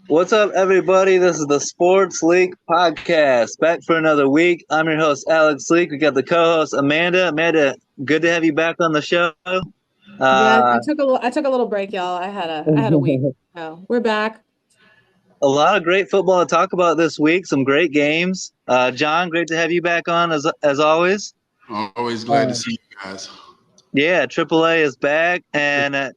What's up, everybody? This is the Sports League Podcast. Back for another week. I'm your host, Alex Leak. We got the co-host, Amanda. Amanda, good to have you back on the show. Yeah, Uh, I took a little break, y'all. I had a week. So we're back. a lot of great football to talk about this week. Some great games. John, great to have you back on as always. Always glad to Uh, see you guys. yeah, AAA is back, and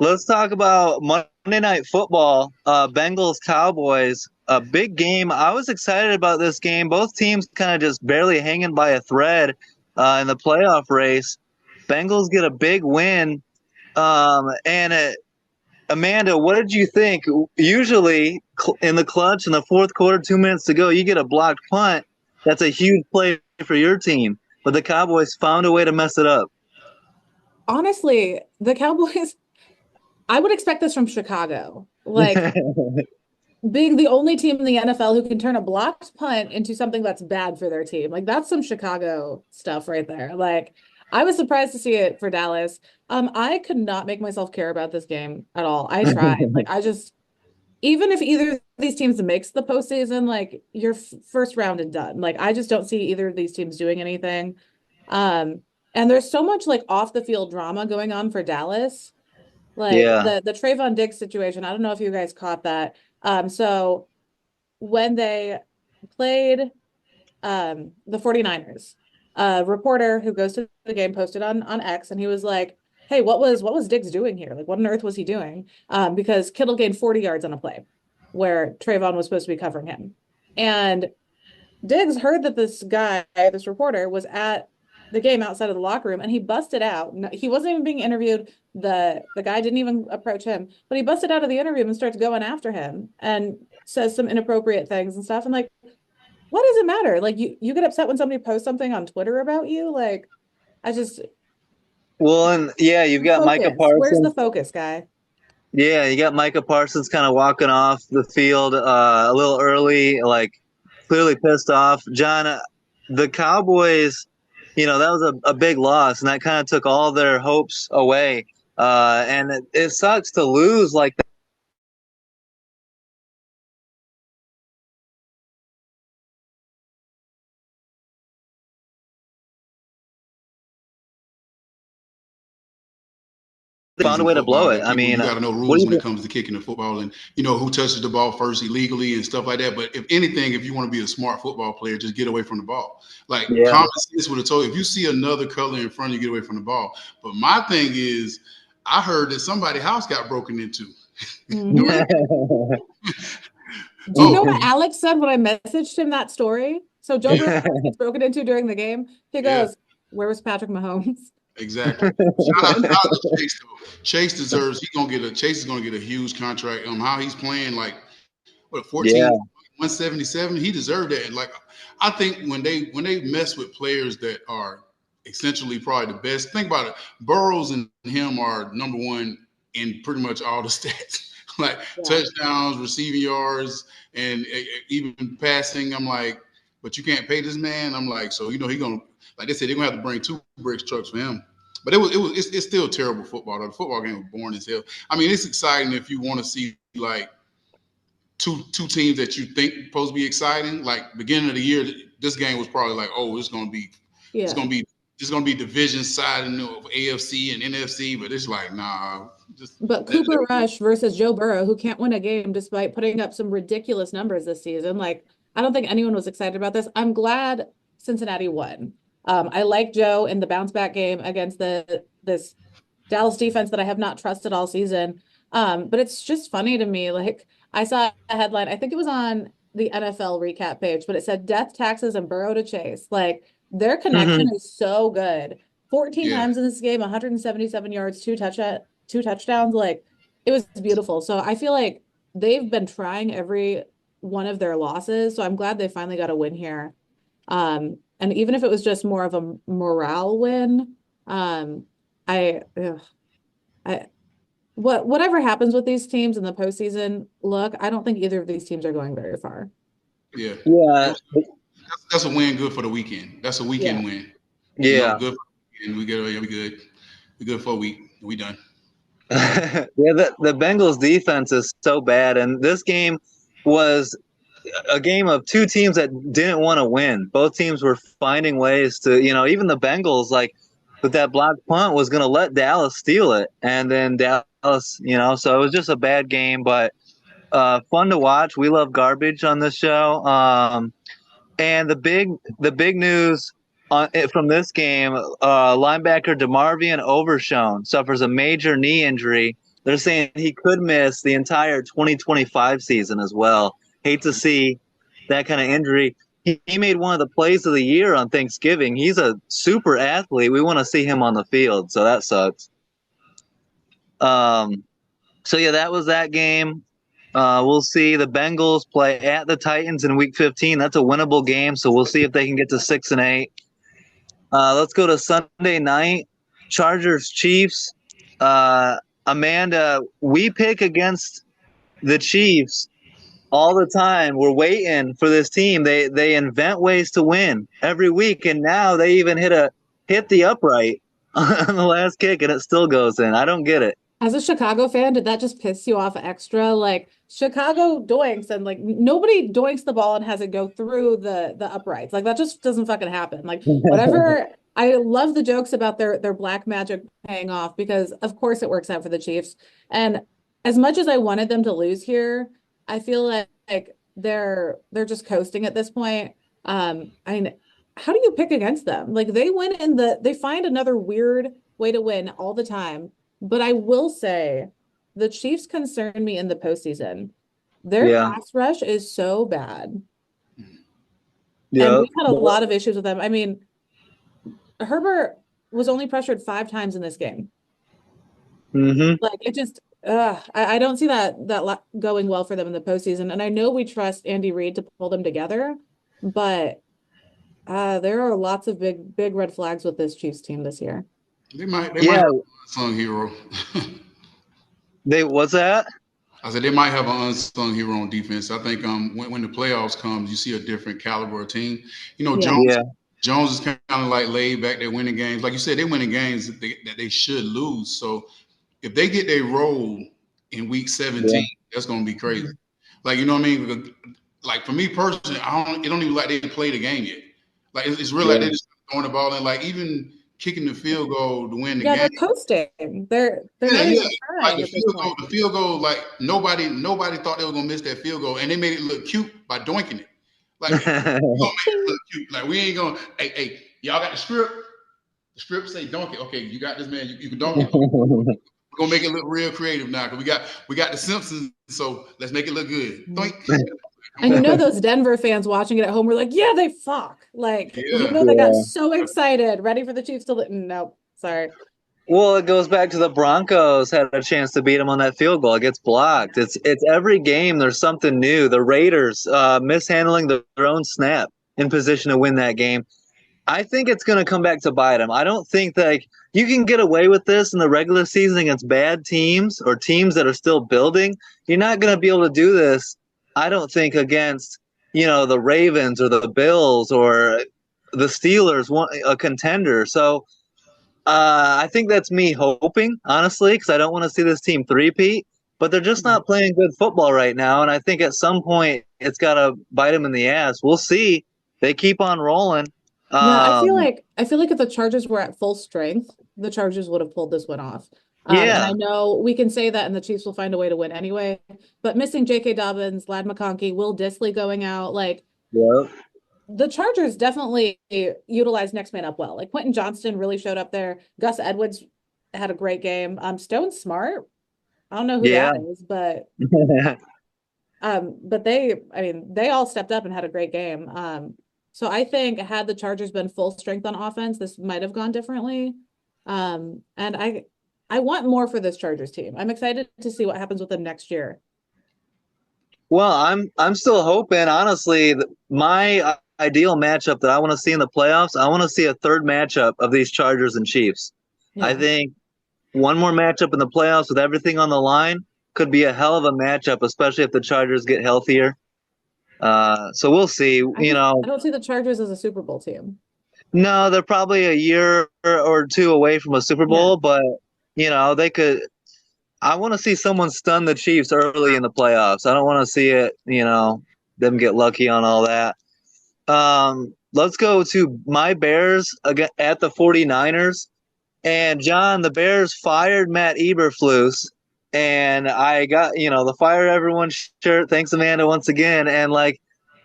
let's talk about Monday Night Football. Bengals Cowboys. A big game. I was excited about this game. Both teams kind of just barely hanging by a thread in the playoff race. Bengals get a big win. And Amanda, what did you think? Usually in the clutch in the fourth quarter, 2 minutes to go, you get a blocked punt. That's a huge play for your team. But the Cowboys found a way to mess it up. Honestly, the Cowboys, I would expect this from Chicago. Like being the only team in the NFL who can turn a blocked punt into something that's bad for their team. Like that's some Chicago stuff right there. Like I was surprised to see it for Dallas. I could not make myself care about this game at all. I tried. Like I just even if either of these teams makes the postseason, like you're first round and done. Like I just don't see either of these teams doing anything. Um, and there's so much like off the field drama going on for Dallas. Like Yeah. the Trayvon Diggs situation. I don't know if you guys caught that. So when they played the 49ers, a reporter who goes to the game posted on X and he was like, "Hey, what was Diggs doing here? Like what on earth was he doing?" Because Kittle gained 40 yards on a play where Trayvon was supposed to be covering him. And Diggs heard that this reporter, was at the game outside of the locker room and he busted out. He wasn't even being interviewed. The guy didn't even approach him, but he busted out of the interview and starts going after him and says some inappropriate things and stuff. And like, what does it matter? Like you get upset when somebody posts something on Twitter about you. Like, I just Well, and yeah, you've got Micah focus. Where's the Parsons. focus, guy? Yeah, you got Micah Parsons kind of walking off the field a little early, like clearly pissed off. John, the Cowboys, that was a big loss, and that kind of took all their hopes away. And it sucks to lose like they found a Season way to blow football it. that I people mean, you got to know what do rules you when it think? comes to kicking the football and who touches the ball first illegally and stuff like that. But if anything, if you want to be a smart football player, just get away from the ball. Like Yeah. common sense would have told you if you see another color in front of you, get away from the ball. But my thing is, I heard that somebody's house got broken into. Mhm. Do you know Oh what Alex said when I messaged him that story? So Joe yeah, Burrow gets broken into during the game. He yeah, goes, "Where was Patrick Mahomes?" exactly. Shout out to Chase though. Chase deserves. Chase is gonna get a huge contract. How he's playing like what 14 Yeah. 177 he deserved that. And like I think when they mess with players that are essentially probably the best, think about it. Burrows and him are number one in pretty much all the stats, like Yeah. touchdowns, receiving yards, and even passing. I'm like, but you can't pay this man. I'm like, so he gonna, like they said, they're gonna have to bring two bricks trucks for him. But it's still terrible football. The football game was boring as hell. I mean, it's exciting if you want to see like two teams that you think supposed to be exciting. Like beginning of the year, this game was probably like, oh, it's Yeah. gonna be it's gonna be division side of AFC and NFC, but it's like nah, just But Cooper Rush versus Joe Burrow, who can't win a game despite putting up some ridiculous numbers this season. Like, I don't think anyone was excited about this. I'm glad Cincinnati won. I like Joe in the bounce back game against the this Dallas defense that I have not trusted all season. But it's just funny to me. Like, I saw a headline, I think it was on the NFL recap page, but it said death, taxes, and Burrow to Chase. Like, their connection Mhm. is so good. 14 yeah. times in this game, 177 yards, two touchdowns. Like it was beautiful. So I feel like they've been trying every one of their losses. So I'm glad they finally got a win here. And even if it was just more of a morale win, um, ugh, I whatever happens with these teams in the postseason, look, I don't think either of these teams are going very far. Yeah. Yeah. That's a win good for the weekend. That's a Yeah. weekend win. Yeah. Good for the weekend. We good for a week. We done. Yeah, the Bengals defense is so bad, and this game was a game of two teams that didn't want to win. Both teams were finding ways to, even the Bengals, like with that block punt, was going to let Dallas steal it, and then Dallas, so it was just a bad game, but fun to watch. We love garbage on this show. And the big news from this game, linebacker DeMarvion Overshown suffers a major knee injury. They're saying he could miss the entire 2025 season as well. Hate to see that kind of injury. He made one of the plays of the year on Thanksgiving. He's a super athlete. We want to see him on the field, so that sucks. So yeah, that was that game. We'll see. The Bengals play at the Titans in Week 15. That's a winnable game, so we'll see if they can get to 6-8. Let's go to Sunday night. Chargers Chiefs. Amanda, we pick against the Chiefs all the time. We're waiting for this team. They invent ways to win every week, and now they even hit the upright on the last kick, and it still goes in. I don't get it. As a Chicago fan, did that just piss you off extra? Like Chicago doinks and like nobody doinks the ball and has it go through the uprights. Like that just doesn't fucking happen. Like whatever. I love the jokes about their black magic paying off because of course it works out for the Chiefs. And as much as I wanted them to lose here, I feel like they're just coasting at this point. I mean, how do you pick against them? Like they win they find another weird way to win all the time. But I will say the Chiefs concern me in the postseason. Their pass rush is so bad. Yeah. And we've had a lot of issues with them. I mean, Herbert was only pressured 5 times in this game. Mm-hmm. Like it just, I don't see that going well for them in the postseason. And I know we trust Andy Reid to pull them together, but there are lots of big red flags with this Chiefs team this year. They might have an unsung hero. What's that? I said they might have an unsung hero on defense. I think when the playoffs comes, you see a different caliber of team. Jones is kind of like laid back. They're winning games. Like you said, they're winning games that they should lose. So if they get their role in Week 17, that's going to be crazy. Like, you know what I mean? Like for me personally, it don't even like they play the game yet. Like it's really like they're just throwing the ball in. Like even kicking the field goal to win the game. Yeah, they're coasting. They're like the field goal, like nobody thought they were gonna miss that field goal, and they made it look cute by doinking it. Like we're gonna make it look cute. Like we ain't gonna. Hey, y'all got the script. The script say dunk it. Okay, you got this, man. You can dunk it. We're gonna make it look real creative now because we got the Simpsons. So let's make it look good. Doink. And those Denver fans watching it at home were like, yeah, they fuck. Like, they got so excited, ready for the Chiefs to nope, sorry. Well, it goes back to the Broncos had a chance to beat them on that field goal. It gets blocked. It's every game there's something new. The Raiders mishandling their own snap in position to win that game. I think it's going to come back to bite them. I don't think that you can get away with this in the regular season against bad teams or teams that are still building. You're not going to be able to do this, I don't think, against, the Ravens or the Bills or the Steelers, a contender. So I think that's me hoping, honestly, because I don't want to see this team three-peat. But they're just not playing good football right now. And I think at some point it's got to bite them in the ass. We'll see. They keep on rolling. Yeah, I feel like if the Chargers were at full strength, the Chargers would have pulled this one off. And I know we can say that, and the Chiefs will find a way to win anyway. But missing J.K. Dobbins, Ladd McConkey, Will Dissly going out, the Chargers definitely utilized next man up well. Like Quentin Johnston really showed up there. Gus Edwards had a great game. Stone Smart, I don't know who that is, but but they all stepped up and had a great game. So I think had the Chargers been full strength on offense, this might have gone differently. And I want more for this Chargers team. I'm excited to see what happens with them next year. Well, I'm still hoping, honestly, my ideal matchup that I want to see in the playoffs, I want to see a third matchup of these Chargers and Chiefs. Yeah. I think one more matchup in the playoffs with everything on the line could be a hell of a matchup, especially if the Chargers get healthier. So we'll see. I don't see the Chargers as a Super Bowl team. No, they're probably a year or two away from a Super Bowl, but they could. I want to see someone stun the Chiefs early in the playoffs. I don't want to see it, them get lucky on all that. Let's go to my Bears at the 49ers. And John, the Bears fired Matt Eberflus, and I got, the fire everyone shirt. Thanks, Amanda, once again. And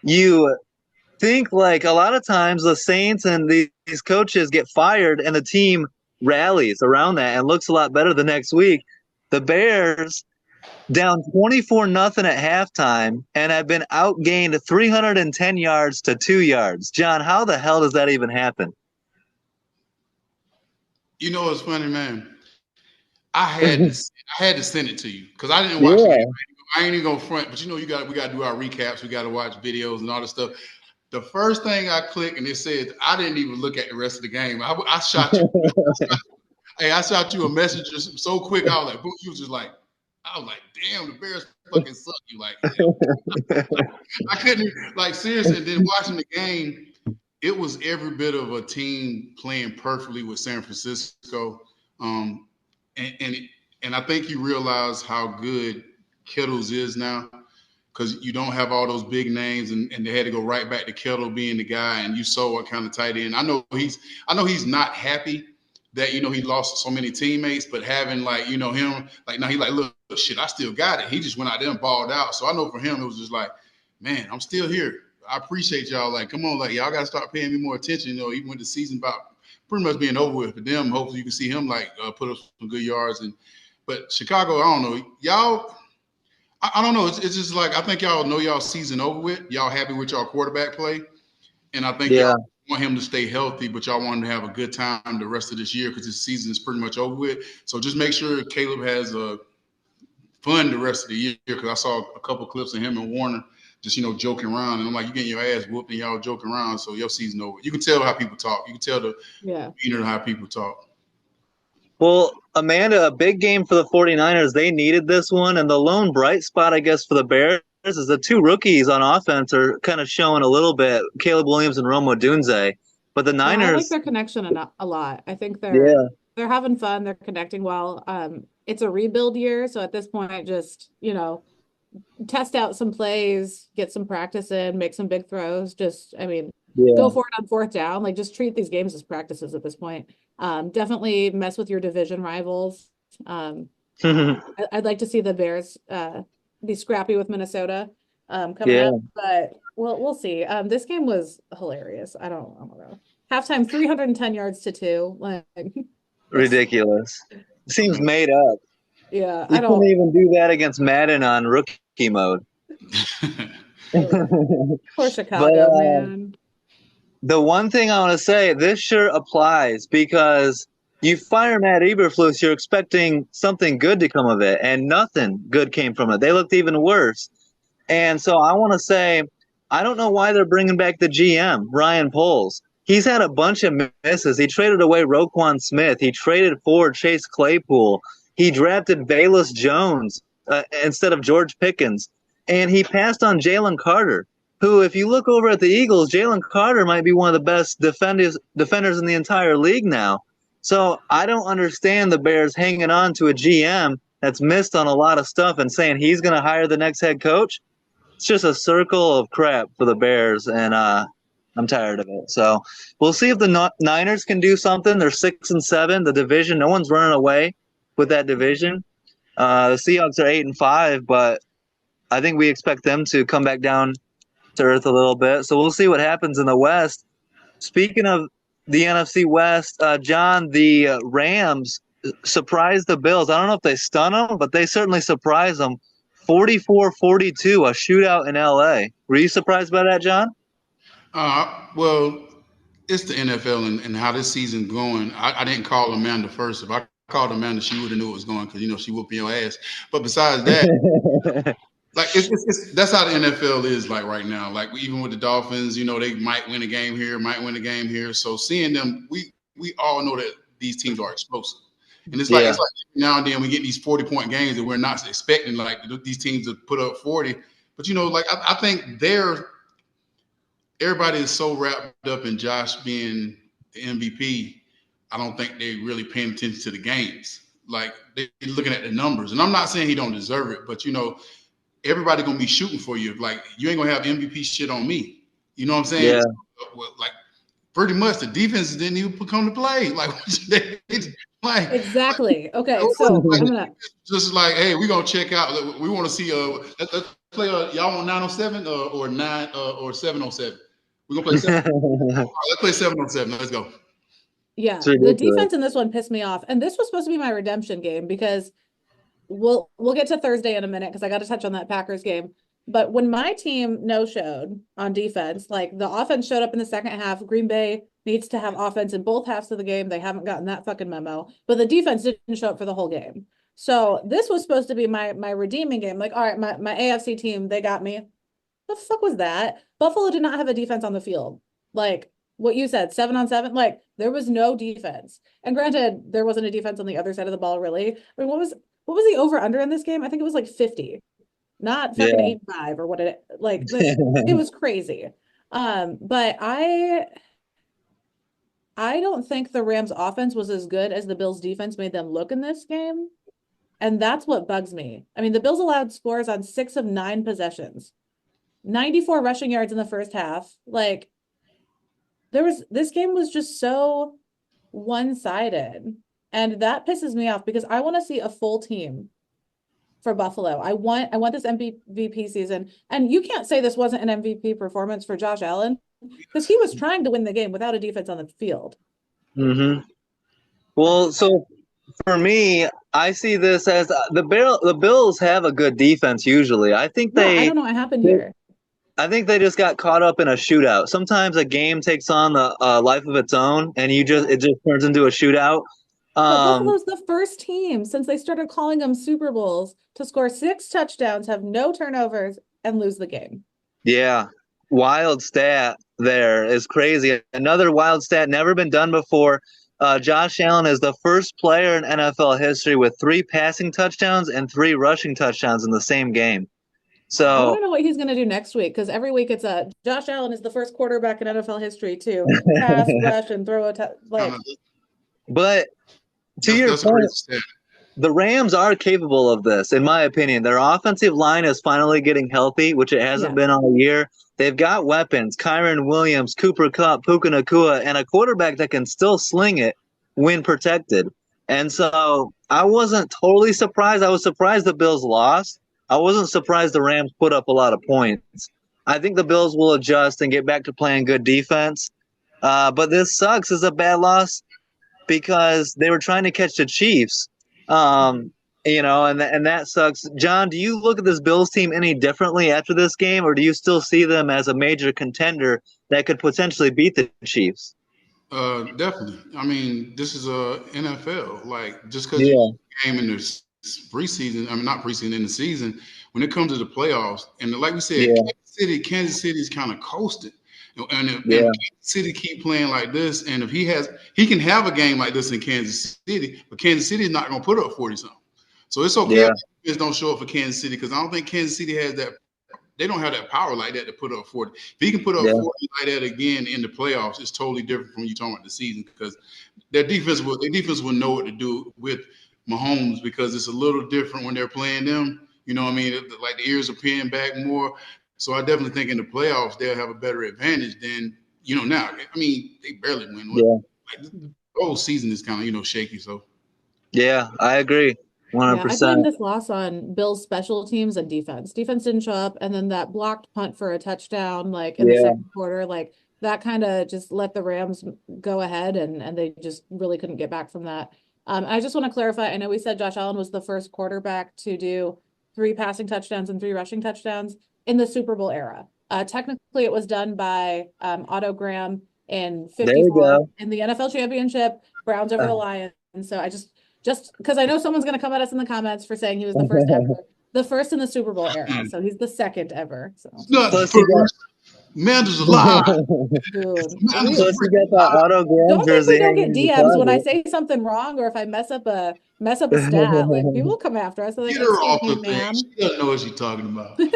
you think a lot of times the Saints and these coaches get fired and the team rallies around that and looks a lot better the next week. The Bears down 24-0 at halftime and have been outgained 310 yards to 2 yards. John, how the hell does that even happen? You know what's funny, man? I had to send it to you because I didn't watch the game. I ain't even gonna front, but we got to do our recaps. We got to watch videos and all this stuff. The first thing I clicked and it said, I didn't even look at the rest of the game. I shot you. I shot you a message so quick. I was like, you was just like, damn, the Bears fucking suck. You I couldn't seriously. Then watching the game, it was every bit of a team playing perfectly with San Francisco. And I think you realize how good Kittles is now because you don't have all those big names, and they had to go right back to Kittle being the guy, and you saw what kind of tight end. I know he's not happy that he lost so many teammates, but having him now he look shit, I still got it. He just went out there and balled out. So I know for him it was just man, I'm still here. I appreciate y'all. Come on, y'all got to start paying me more attention. Even with the season about pretty much being over with for them, hopefully you can see him put up some good yards. But Chicago, I don't know, y'all. I don't know. It's just I think y'all know y'all season over with. Y'all happy with y'all quarterback play, and I think y'all want him to stay healthy, but y'all want him to have a good time the rest of this year because this season is pretty much over with. So just make sure Caleb has fun the rest of the year because I saw a couple clips of him and Warner just joking around, and I'm like, you getting your ass whooped and y'all joking around, so your season over. You can tell how people talk. You can tell the demeanor of how people talk. Well, Amanda, a big game for the 49ers. They needed this one, and the lone bright spot, I guess, for the Bears is the two rookies on offense are kind of showing a little bit, Caleb Williams and Rome Odunze. But the Niners... I like their connection a lot. I think they're having fun. They're connecting well. It's a rebuild year, so at this point, just, test out some plays, get some practice in, make some big throws. Go for it on fourth down. Just treat these games as practices at this point. Definitely mess with your division rivals. I'd like to see the Bears be scrappy with Minnesota coming up, but we'll see. This game was hilarious. I don't know. Halftime, 310 yards to 2. Ridiculous. Seems made up. Yeah, I don't even do that against Madden on rookie mode. Poor Chicago, man. The one thing I want to say, this sure applies because you fire Matt Eberflus, you're expecting something good to come of it, and nothing good came from it. They looked even worse. And so I want to say, I don't know why they're bringing back the GM, Ryan Poles. He's had a bunch of misses. He traded away Roquan Smith. He traded for Chase Claypool. He drafted Velus Jones instead of George Pickens. And he passed on Jalen Carter, who, if you look over at the Eagles, Jalen Carter might be one of the best defenders in the entire league now. So I don't understand the Bears hanging on to a GM that's missed on a lot of stuff and saying he's going to hire the next head coach. It's just a circle of crap for the Bears, and I'm tired of it. So we'll see if the Niners can do something. They're 6-7. The division, no one's running away with that division. The Seahawks are 8-5, but I think we expect them to come back down to earth a little bit. So we'll see what happens in the West. Speaking of the NFC West, John, the Rams surprised the Bills. I don't know if they stun them, but they certainly surprised them. 44-42, a shootout in LA. Were you surprised by that, John? Well, it's the NFL and how this season's going. I didn't call Amanda first. If I called Amanda, she would have knew it was going because she whooping your ass. But besides that, that's how the NFL is right now. Even with the Dolphins, they might win a game here, might win a game here. So seeing them, we all know that these teams are explosive. And it's like now and then we get these 40-point games that we're not expecting these teams to put up 40. But I think everybody is so wrapped up in Josh being the MVP. I don't think they're really paying attention to the games. like they're looking at the numbers. And I'm not saying he don't deserve it, but everybody gonna be shooting for you. Like you ain't gonna have MVP shit on me. You know what I'm saying? Yeah. Well, like pretty much the defense didn't even come to play. Like like Exactly. Okay, so like, I'm gonna. just like, hey, we're gonna check out. We want to see let's play y'all want 907 or 9 or 707. We're gonna play 7. Let's play 707. Let's go. Yeah, It's the ridiculous. defense in this one pissed me off. And this was supposed to be my redemption game because we'll get to Thursday in a minute because I got to touch on that Packers game. But when my team no-showed on defense, like the offense showed up in the second half, Green Bay needs to have offense in both halves of the game. They haven't gotten that fucking memo, but the defense didn't show up for the whole game. So this was supposed to be my redeeming game. Like, all right, my AFC team, they got me. The fuck was that? Buffalo did not have a defense on the field. Like what you said, 7-on-7, like there was no defense. And granted, there wasn't a defense on the other side of the ball, really. I mean, what was the over under in this game? I think it was like 50, not fucking 85 or what it like. It was crazy. But I don't think the Rams offense was as good as the Bills defense made them look in this game. And that's what bugs me. I mean, the Bills allowed scores on 6 of 9 possessions, 94 rushing yards in the first half. Like this game was just so one-sided. And that pisses me off because I want to see a full team for Buffalo. I want this MVP season. And you can't say this wasn't an MVP performance for Josh Allen because he was trying to win the game without a defense on the field. Mm-hmm. Well, so for me, I see this as the Bills have a good defense usually. I think I don't know what happened here. I think they just got caught up in a shootout. Sometimes a game takes on a life of its own, and it just turns into a shootout. But Buffalo's the first team since they started calling them Super Bowls to score 6 touchdowns, have no turnovers, and lose the game. Yeah, wild stat there is crazy. Another wild stat never been done before. Josh Allen is the first player in NFL history with 3 passing touchdowns and 3 rushing touchdowns in the same game. So I want to know what he's going to do next week because every week it's Josh Allen is the first quarterback in NFL history to pass, rush, and throw But to your point, the Rams are capable of this, in my opinion. Their offensive line is finally getting healthy, which it hasn't been all year. They've got weapons: Kyren Williams, Cooper Kupp, Puka Nacua, and a quarterback that can still sling it when protected. And so I wasn't totally surprised. I was surprised the Bills lost. I wasn't surprised the Rams put up a lot of points. I think the Bills will adjust and get back to playing good defense. But this sucks as a bad loss because they were trying to catch the Chiefs. And that sucks. John, do you look at this Bills team any differently after this game, or do you still see them as a major contender that could potentially beat the Chiefs? Definitely. I mean, this is a NFL. Like just because you game in the preseason, I mean not preseason, in the season, when it comes to the playoffs, and like we said, Kansas City is kind of coasting. And if Kansas City keep playing like this, and if he can have a game like this in Kansas City, but Kansas City is not going to put up 40-something. So it's okay if the don't show up for Kansas City because I don't think Kansas City has that. They don't have that power like that to put up 40. If he can put up 40 like that again in the playoffs, it's totally different from you talking about the season because their defense will know what to do with Mahomes because it's a little different when they're playing them. You know what I mean? Like the ears are pinned back more. So I definitely think in the playoffs they'll have a better advantage than now. I mean, they barely win. Like, the whole season is kind of shaky. So yeah, I agree. 100%. I blame this loss on Bills' special teams and defense. Defense didn't show up, and then that blocked punt for a touchdown, like in the second quarter, like that kind of just let the Rams go ahead, and they just really couldn't get back from that. I just want to clarify. I know we said Josh Allen was the first quarterback to do 3 passing touchdowns and 3 rushing touchdowns in the Super Bowl era. Technically, it was done by Otto Graham in 54 in the NFL Championship, Browns over the Lions. And so I just because I know someone's going to come at us in the comments for saying he was the first ever, the first in the Super Bowl era. So he's the second ever. So not the first. Man's a lie. Dude. Don't think we don't get DMs when I say something wrong or if I mess up a stat. Like people will come after us. Like, get her off the thing. She doesn't know what she's talking about. But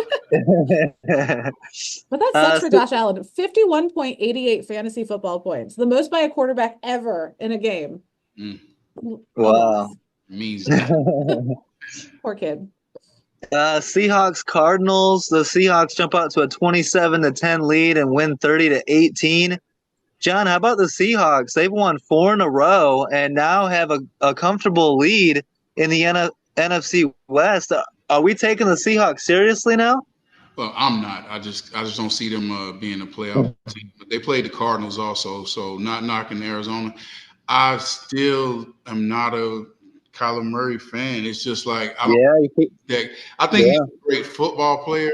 that sucks for Josh Allen. 51.88 fantasy football points, the most by a quarterback ever in a game. Wow. Means nothing. Poor kid. Seahawks Cardinals. The Seahawks jump out to a 27-10 lead and win 30-18. John, how about the Seahawks? They've won 4 in a row and now have a comfortable lead in the NFC West. Are we taking the Seahawks seriously now? Well, I'm not. I just don't see them being a playoff team. But they played the Cardinals also, so not knocking Arizona. I still am not a Kyler Murray fan. It's just like I think he's a great football player,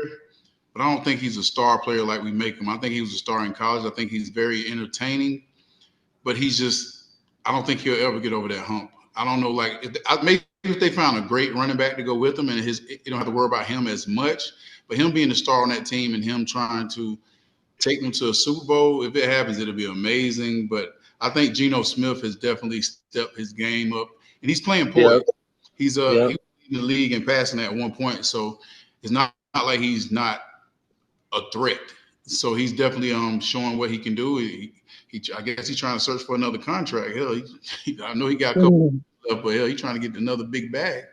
but I don't think he's a star player like we make him. I think he was a star in college. I think he's very entertaining, but I don't think he'll ever get over that hump. I don't know, maybe if they found a great running back to go with him and you don't have to worry about him as much, but him being the star on that team and him trying to take them to a Super Bowl, if it happens, it'll be amazing. But I think Geno Smith has definitely stepped his game up. And he's playing poise. Yep. He was in the league and passing at one point, so it's not like he's not a threat. So he's definitely showing what he can do. I guess he's trying to search for another contract. Hell, I know he got a couple stuff, but hell, he's trying to get another big bag.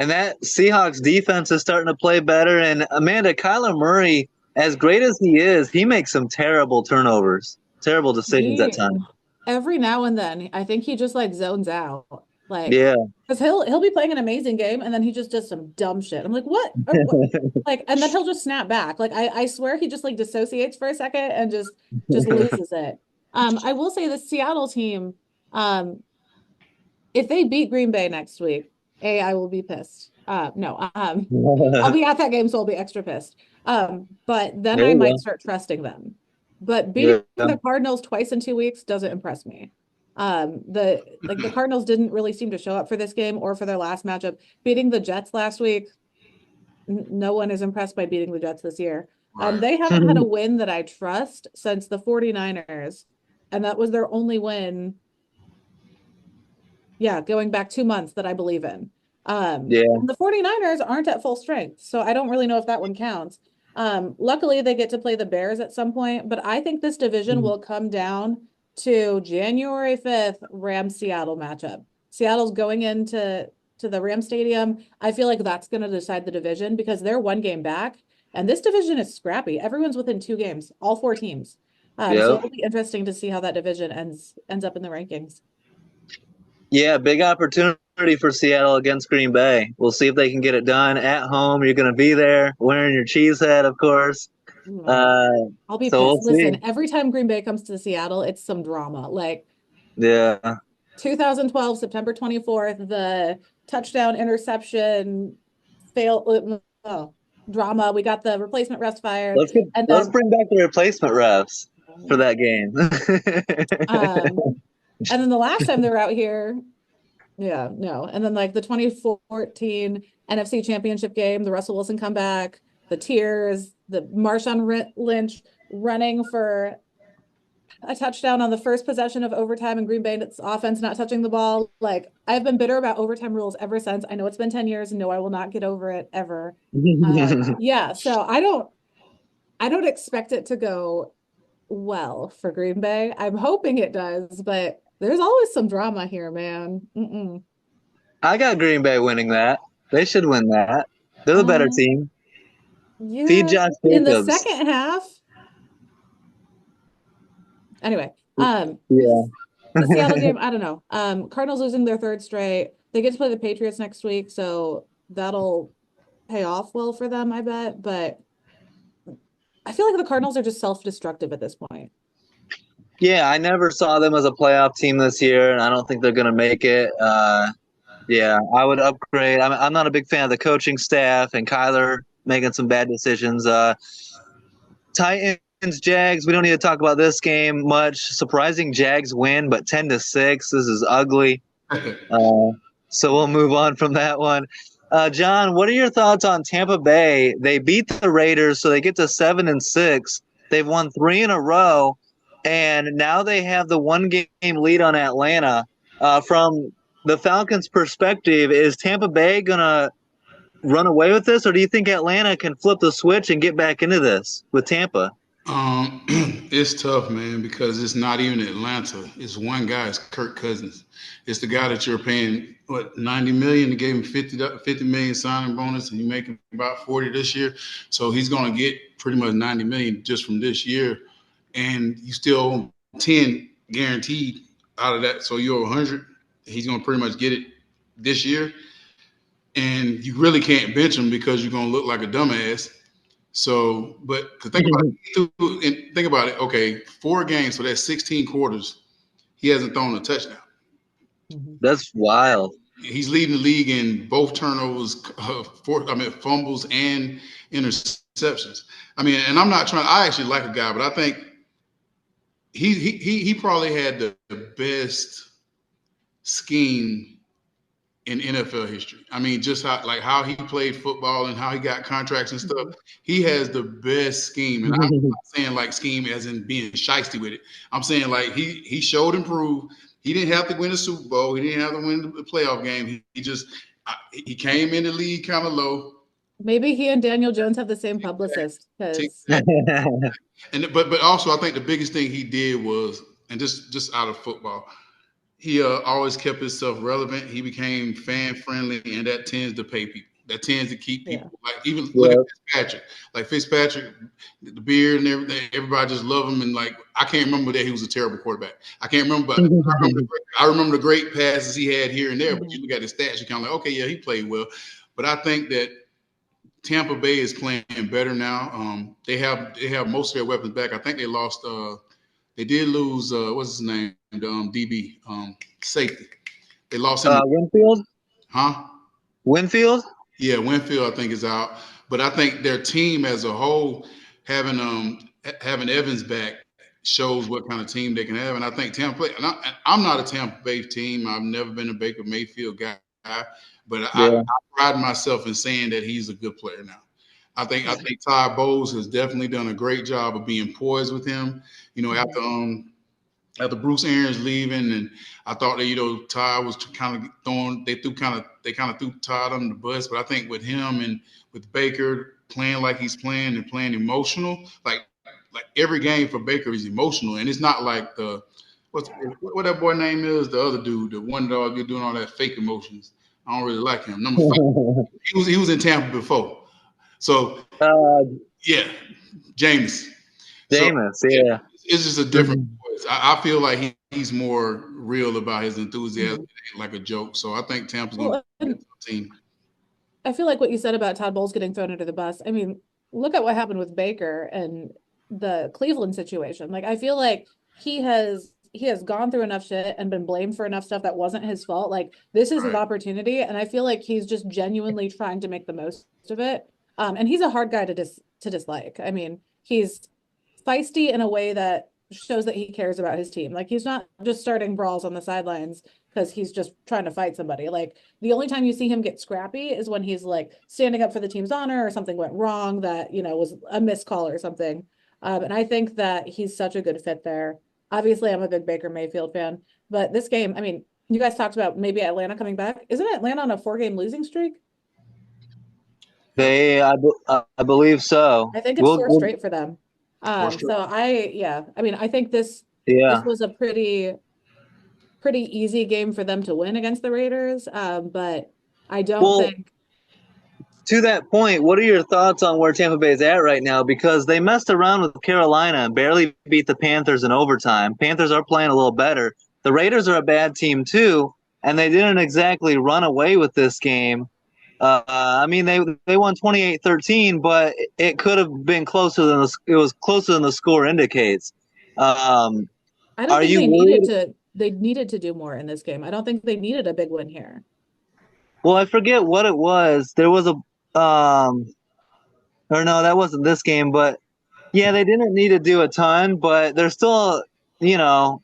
And that Seahawks defense is starting to play better. And Amanda, Kyler Murray, as great as he is, he makes some terrible turnovers, terrible decisions at times. Every now and then, I think he just zones out. Because he'll be playing an amazing game and then he just does some dumb shit. I'm like, what? And then he'll just snap back. I swear he just dissociates for a second and just loses it. I will say the Seattle team, if they beat Green Bay next week, I will be pissed. I'll be at that game, so I'll be extra pissed. But then I might start trusting them. But beating the Cardinals twice in 2 weeks doesn't impress me. The Cardinals didn't really seem to show up for this game or for their last matchup. Beating the Jets last week, no one is impressed by beating the Jets this year. They haven't had a win that I trust since the 49ers, and that was their only win. Going back 2 months that I believe in. The 49ers aren't at full strength, so I don't really know if that one counts. Luckily, they get to play the Bears at some point, but I think this division will come down to January 5th, Rams-Seattle matchup. Seattle's going into the Rams Stadium. I feel like that's going to decide the division because they're 1 game back, and this division is scrappy. Everyone's within 2 games, all 4 teams. So it'll be interesting to see how that division ends up in the rankings. Yeah, big opportunity for Seattle against Green Bay. We'll see if they can get it done at home. You're going to be there wearing your cheese hat, of course. I'll be pissed. Listen, every time Green Bay comes to Seattle, it's some drama. 2012, September 24th, the touchdown interception drama. We got the replacement refs fired. Let's bring back the replacement refs for that game. And then the last time they were out here, and then the 2014 NFC Championship game, the Russell Wilson comeback, the tears, the Marshawn Lynch running for a touchdown on the first possession of overtime and Green Bay's offense not touching the ball. I've been bitter about overtime rules ever since. I know it's been 10 years and no, I will not get over it ever. So I don't expect it to go well for Green Bay. I'm hoping it does, but there's always some drama here, man. I got Green Bay winning that. They should win that. They're the better team. Feed Josh Jacobs. In the second half. Anyway, the Seattle game, I don't know. Cardinals losing their 3rd straight. They get to play the Patriots next week, so that'll pay off well for them, I bet. But I feel like the Cardinals are just self-destructive at this point. Yeah, I never saw them as a playoff team this year, and I don't think they're going to make it. I would upgrade. I'm not a big fan of the coaching staff and Kyler making some bad decisions. Titans, Jags, we don't need to talk about this game much. Surprising Jags win, but 10-6. This is ugly. So we'll move on from that one. John, what are your thoughts on Tampa Bay? They beat the Raiders, so they get to 7-6. They've won 3 in a row, and now they have the 1-game lead on Atlanta. From the Falcons' perspective, is Tampa Bay going to run away with this, or do you think Atlanta can flip the switch and get back into this with Tampa? It's tough, man, because it's not even Atlanta. It's one guy. It's Kirk Cousins. It's the guy that you're paying what 90 million. You gave him 50 million signing bonus, and you make him about 40 this year. So he's going to get pretty much 90 million just from this year, and you still owe 10 guaranteed out of that. So you owe 100. He's going to pretty much get it this year, and you really can't bench him because you're going to look like a dumbass. So, but to think about it, and think about it. Okay, 4 games, so that's 16 quarters. He hasn't thrown a touchdown. That's wild. He's leading the league in both turnovers, fumbles and interceptions. I mean, and I'm not trying. I actually like a guy, but I think he probably had the best scheme in NFL history. I mean, just how he played football and how he got contracts and stuff. He has the best scheme, and I'm not saying like scheme as in being shiesty with it. I'm saying like he showed and proved. He didn't have to win a Super Bowl. He didn't have to win the playoff game. He came in the league kind of low. Maybe he and Daniel Jones have the same publicist. But also I think the biggest thing he did was, and just out of football, he always kept himself relevant. He became fan friendly, and that tends to pay people. That tends to keep people look at Fitzpatrick. Like Fitzpatrick, the beard and everything. Everybody just love him, and like I can't remember that he was a terrible quarterback. I can't remember, but I remember the great passes he had here and there. But you look at his stats, you kind of like, okay, yeah, he played well. But I think that Tampa Bay is playing better now. They have most of their weapons back. I think they lost. They did lose. What's his name? DB safety. They lost him. Winfield. Huh? Winfield. Yeah, Winfield I think is out, but I think their team as a whole, having Evans back, shows what kind of team they can have. And I think Tampa Bay. And I'm not a Tampa Bay team. I've never been a Baker Mayfield guy, but I pride myself in saying that he's a good player now. I think Todd Bowles has definitely done a great job of being poised with him. You know, after Bruce Arians leaving, and I thought that Todd was kind of threw Todd under the bus, but I think with him and with Baker playing like he's playing and playing emotional, like every game for Baker is emotional, and it's not like what that boy name is, the other dude, the one dog you're doing all that fake emotions. I don't really like him. Number 5, he was in Tampa before, so yeah, Jameis. Yeah. It's just a different voice. I feel like he's more real about his enthusiasm, like a joke. So I think Tampa's going to be a tough team. I feel like what you said about Todd Bowles getting thrown under the bus. I mean, look at what happened with Baker and the Cleveland situation. Like, I feel like he has gone through enough shit and been blamed for enough stuff that wasn't his fault. Like, this is his opportunity, and I feel like he's just genuinely trying to make the most of it. And he's a hard guy to dislike. I mean, he's feisty in a way that shows that he cares about his team. Like, he's not just starting brawls on the sidelines because he's just trying to fight somebody. Like, the only time you see him get scrappy is when he's like standing up for the team's honor, or something went wrong that, was a missed call or something. And I think that he's such a good fit there. Obviously, I'm a big Baker Mayfield fan, but this game, I mean, you guys talked about maybe Atlanta coming back. Isn't Atlanta on a 4-game losing streak? I believe so. I think it's 4 straight for them. So I think this was a pretty easy game for them to win against the Raiders. But I don't think. To that point, what are your thoughts on where Tampa Bay is at right now? Because they messed around with Carolina and barely beat the Panthers in overtime. Panthers are playing a little better. The Raiders are a bad team too, and they didn't exactly run away with this game. I mean, they won 28-13, but it could have been closer than the score indicates. I don't think they needed to do more in this game. I don't think they needed a big win here. Well, I forget what it was. There was or no, that wasn't this game, but yeah, they didn't need to do a ton, but they're still, can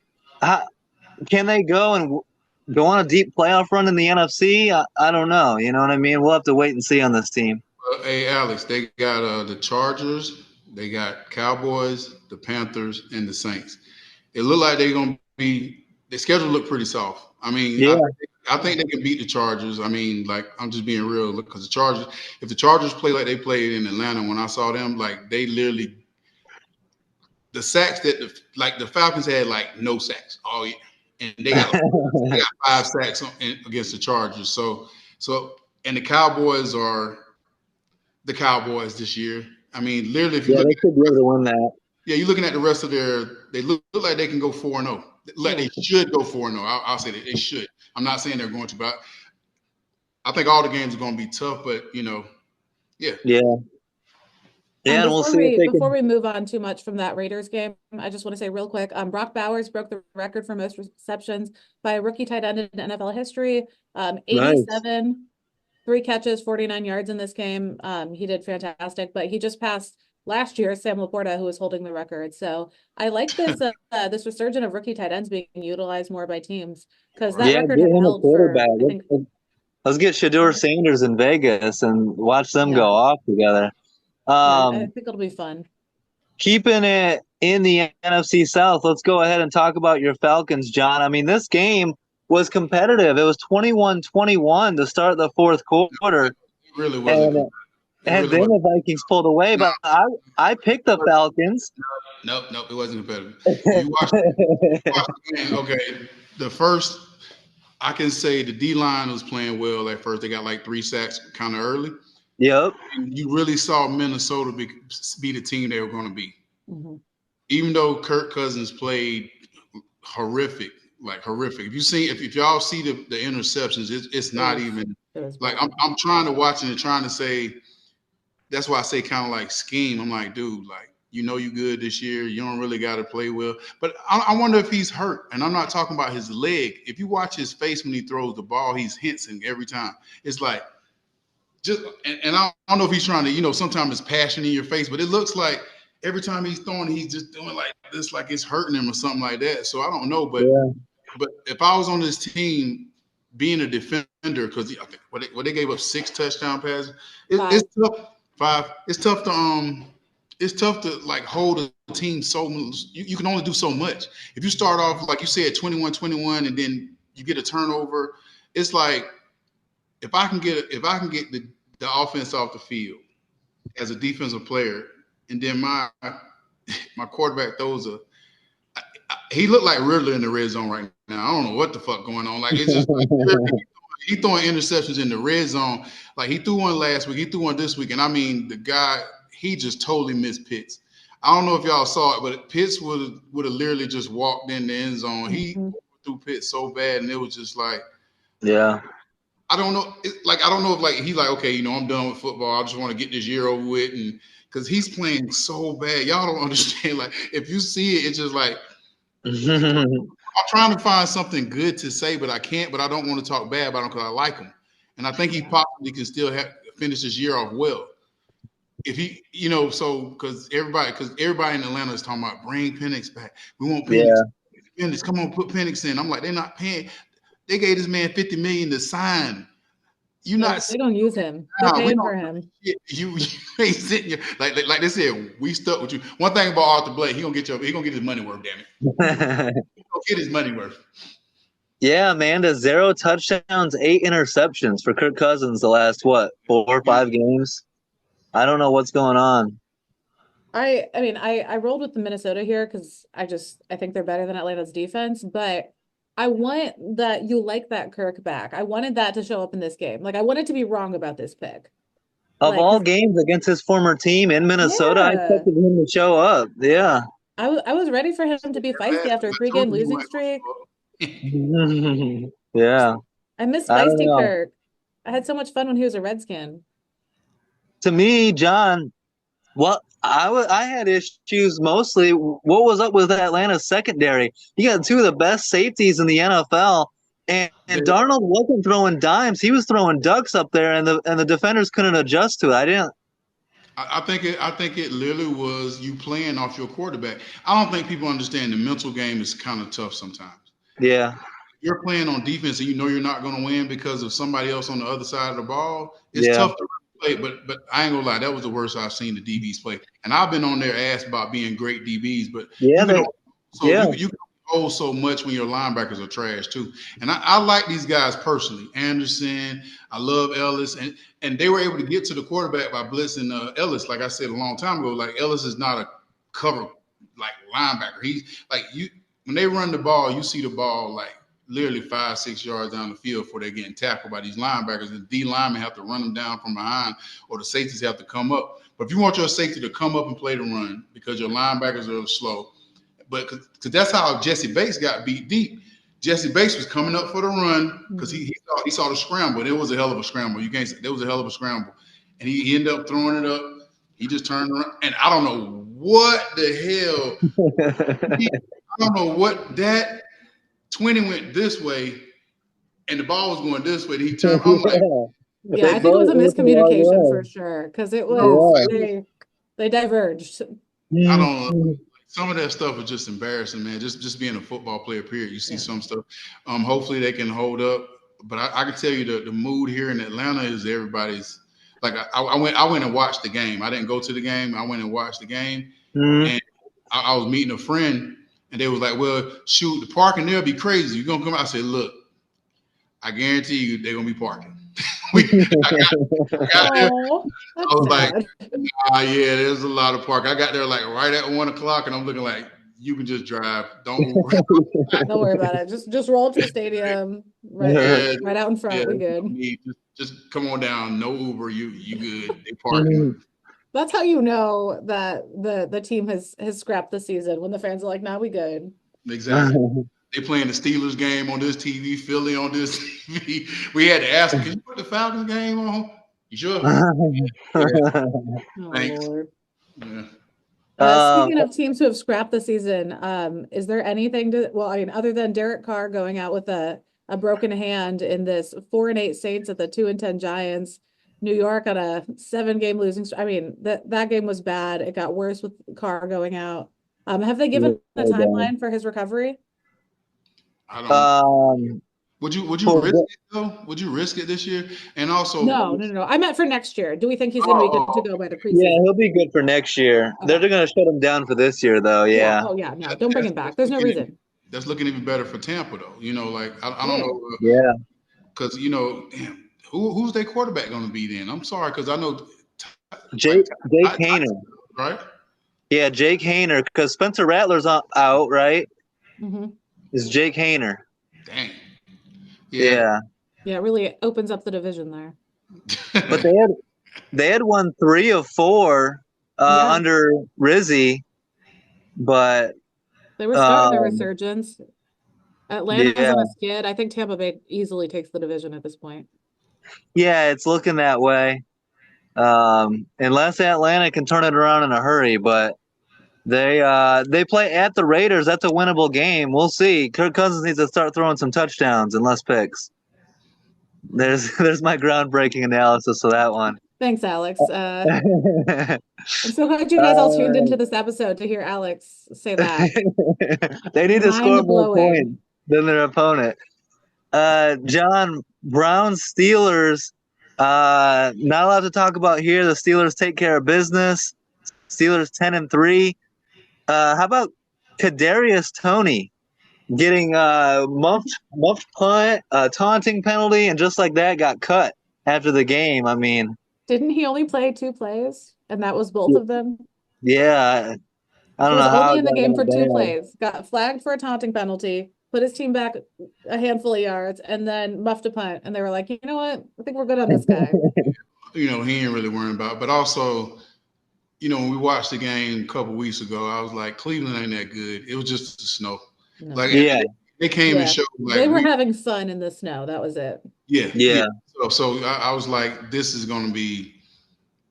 they go on a deep playoff run in the NFC? I don't know. You know what I mean? We'll have to wait and see on this team. Hey, Alex, they got the Chargers, they got Cowboys, the Panthers, and the Saints. It looked like they're going to be – their schedule looked pretty soft. I mean, yeah. I think they can beat the Chargers. I mean, like, I'm just being real because the Chargers – if the Chargers play like they played in Atlanta when I saw them, like, they literally the sacks that the Falcons had like no sacks all year, and they got 5 sacks against the Chargers. So and the Cowboys are the Cowboys this year. I mean, literally, if you Yeah, look they at should be able to win that. yeah, you're looking at the rest of they look like they can go 4-0. Like they should go 4-0. I'll say that they should. I'm not saying they're going to, but I think all the games are going to be tough. But yeah. Yeah. Yeah, and we'll see if they before we move on too much from that Raiders game, I just want to say real quick, Brock Bowers broke the record for most receptions by a rookie tight end in NFL history. 87, nice. 3 catches, 49 yards in this game. He did fantastic, but he just passed last year Sam Laporta, who was holding the record. So I like this this resurgence of rookie tight ends being utilized more by teams, because that record had held for, I think. Let's get Shedeur Sanders in Vegas and watch them go off together. I think it'll be fun. Keeping it in the NFC South, let's go ahead and talk about your Falcons, John. I mean, this game was competitive. It was 21-21 to start the fourth quarter. It really wasn't. And then the Vikings pulled away, but I picked the Falcons. Nope, it wasn't competitive. You watched the game, okay, the first, I can say the D-line was playing well at first. They got like 3 sacks kind of early. Yep. And you really saw Minnesota be the team they were going to be. Mm-hmm. Even though Kirk Cousins played horrific. If y'all see the interceptions, it's not even like I'm trying to watch it and trying to say, that's why I say kind of like scheme. I'm like, dude, like, you good this year. You don't really got to play well. But I wonder if he's hurt. And I'm not talking about his leg. If you watch his face when he throws the ball, he's hinting every time. It's like, and I don't know if he's trying to, sometimes it's passion in your face, but it looks like every time he's throwing, he's just doing like this, like it's hurting him or something like that. So I don't know, but if I was on this team, being a defender, because I think what they gave up 6 touchdown passes, it's tough. 5. It's tough to like hold a team so much. You can only do so much. If you start off like you said 21-21 and then you get a turnover, it's like if I can get the offense off the field as a defensive player, and then my quarterback throws he looked like Riddler in the red zone right now. I don't know what the fuck going on. Like, it's just like, he throwing interceptions in the red zone. Like, he threw one last week, he threw one this week, and I mean, the guy, he just totally missed Pitts. I don't know if y'all saw it, but Pitts would have literally just walked in the end zone. He threw Pitts so bad, and it was just like, yeah. I don't know. I don't know if like he's like, okay, I'm done with football. I just want to get this year over with, and because he's playing so bad, y'all don't understand. Like, if you see it, it's just like. I'm trying to find something good to say, but I can't. But I don't want to talk bad about him because I like him, and I think he possibly can still finish this year off well. If he, because everybody in Atlanta is talking about bring Penix back. We want Penix. Yeah. Penix, come on, put Penix in. I'm like, they're not paying. They gave this man $50 million to sign. They don't use him. They're paying for him. You ain't sitting here like they said. We stuck with you. One thing about Arthur Blank, he gonna get his money worth. Damn it, he gonna get his money worth. Yeah, Amanda, 0 touchdowns, 8 interceptions for Kirk Cousins the last 4 or 5 games. I don't know what's going on. I mean, I rolled with the Minnesota here because I think they're better than Atlanta's defense, but I want that you like that Kirk back. I wanted that to show up in this game. Like, I wanted to be wrong about this pick. Of all games against his former team in Minnesota, I expected him to show up. Yeah. I was ready for him to be feisty after a 3-game losing streak. Yeah. I miss feisty Kirk. I had so much fun when he was a Redskin. To me, John, I had issues mostly. What was up with Atlanta's secondary? You got 2 of the best safeties in the NFL, and Darnold wasn't throwing dimes; he was throwing ducks up there, and the defenders couldn't adjust to it. I think it literally was you playing off your quarterback. I don't think people understand the mental game is kind of tough sometimes. Yeah, you're playing on defense, and you're not going to win because of somebody else on the other side of the ball. It's tough to play, but I ain't gonna lie, that was the worst I've seen the DBs play. And I've been on their ass about being great DBs, but you can hold so much when your linebackers are trash too. And I like these guys personally. Anderson, I love Ellis, and they were able to get to the quarterback by blitzing Ellis. Like I said a long time ago, like Ellis is not a cover like linebacker. He's like you when they run the ball, you see the ball like literally 5-6 yards down the field before they're getting tackled by these linebackers. The D linemen have to run them down from behind, or the safeties have to come up. But if you want your safety to come up and play the run because your linebackers are slow, but because that's how Jesse Bates got beat deep. Jesse Bates was coming up for the run because he saw the scramble. It was a hell of a scramble. You can't say there was a hell of a scramble, and he ended up throwing it up. He just turned around, and I don't know what the hell. I don't know what that 20 went this way, and the ball was going this way. He turned. I'm like, yeah, I think it was a miscommunication for sure because it was they diverged. I don't know. Some of that stuff is just embarrassing, man. Just being a football player, period. You see some stuff. Hopefully they can hold up. But I can tell you the mood here in Atlanta is everybody's like I went and watched the game. I didn't go to the game. I went and watched the game. And I was meeting a friend, and they was like, well, shoot, the parking there'll be crazy. You're gonna come out. I said, look, I guarantee you they're gonna be parking. I was like, yeah, there's a lot of park. I got there like right at 1 o'clock, and I'm looking like, you can just drive. Don't worry about it. Just roll to the stadium, right out in front. Yeah, we good. Just come on down. No Uber. You good. They parking. That's how you know that the team has scrapped the season when the fans are like, nah, we good. Exactly. They playing the Steelers game on this TV, Philly on this TV. We had to ask them, can you put the Falcons game on? You sure? Thanks. Lord. Yeah. Speaking of teams who have scrapped the season, is there anything other than Derek Carr going out with a broken hand in this 4-8 Saints at the 2-10 Giants, New York on a 7-game losing streak. I mean, that game was bad. It got worse with Carr going out. Have they given a timeline for his recovery? I don't know. Would you risk it though? Would you risk it this year? And also, no. I meant for next year. Do we think he's going to be good to go by the preseason? Yeah, he'll be good for next year. Okay. They're going to shut him down for this year, though. Yeah. Oh yeah, no, don't bring him back. There's no reason. That's looking even better for Tampa, though. You know, like I don't know. Yeah. Because damn, who's their quarterback going to be then? I'm sorry, because I know Jake Haener, right? Yeah, Jake Haener, because Spencer Rattler's out, right? Mm-hmm. It's Jake Haener. Dang. Yeah, it really opens up the division there. But they had won 3 of 4 under Rizzi, but they were starting their resurgence. Atlanta's on a skid. I think Tampa Bay easily takes the division at this point. Yeah, it's looking that way. Unless Atlanta can turn it around in a hurry, but they play at the Raiders. That's a winnable game. We'll see. Kirk Cousins needs to start throwing some touchdowns and less picks. There's my groundbreaking analysis of that one. Thanks, Alex. I'm so glad you guys all tuned into this episode to hear Alex say that. They need to score more points than their opponent. John, Browns, Steelers. Not allowed to talk about here. The Steelers take care of business. Steelers 10-3. How about Kadarius Toney getting muffed punt, taunting penalty, and just like that got cut after the game? I mean, didn't he only play 2 plays, and that was both of them? Yeah, I don't know how. Only in the game for 2 plays. Got flagged for a taunting penalty, put his team back a handful of yards, and then muffed a punt. And they were like, you know what? I think we're good on this guy. He ain't really worrying about it. But also, when we watched the game a couple weeks ago, I was like, Cleveland ain't that good. It was just the snow. No. They came and showed. Like, they were having fun in the snow. That was it. Yeah. So I was like, this is going to be.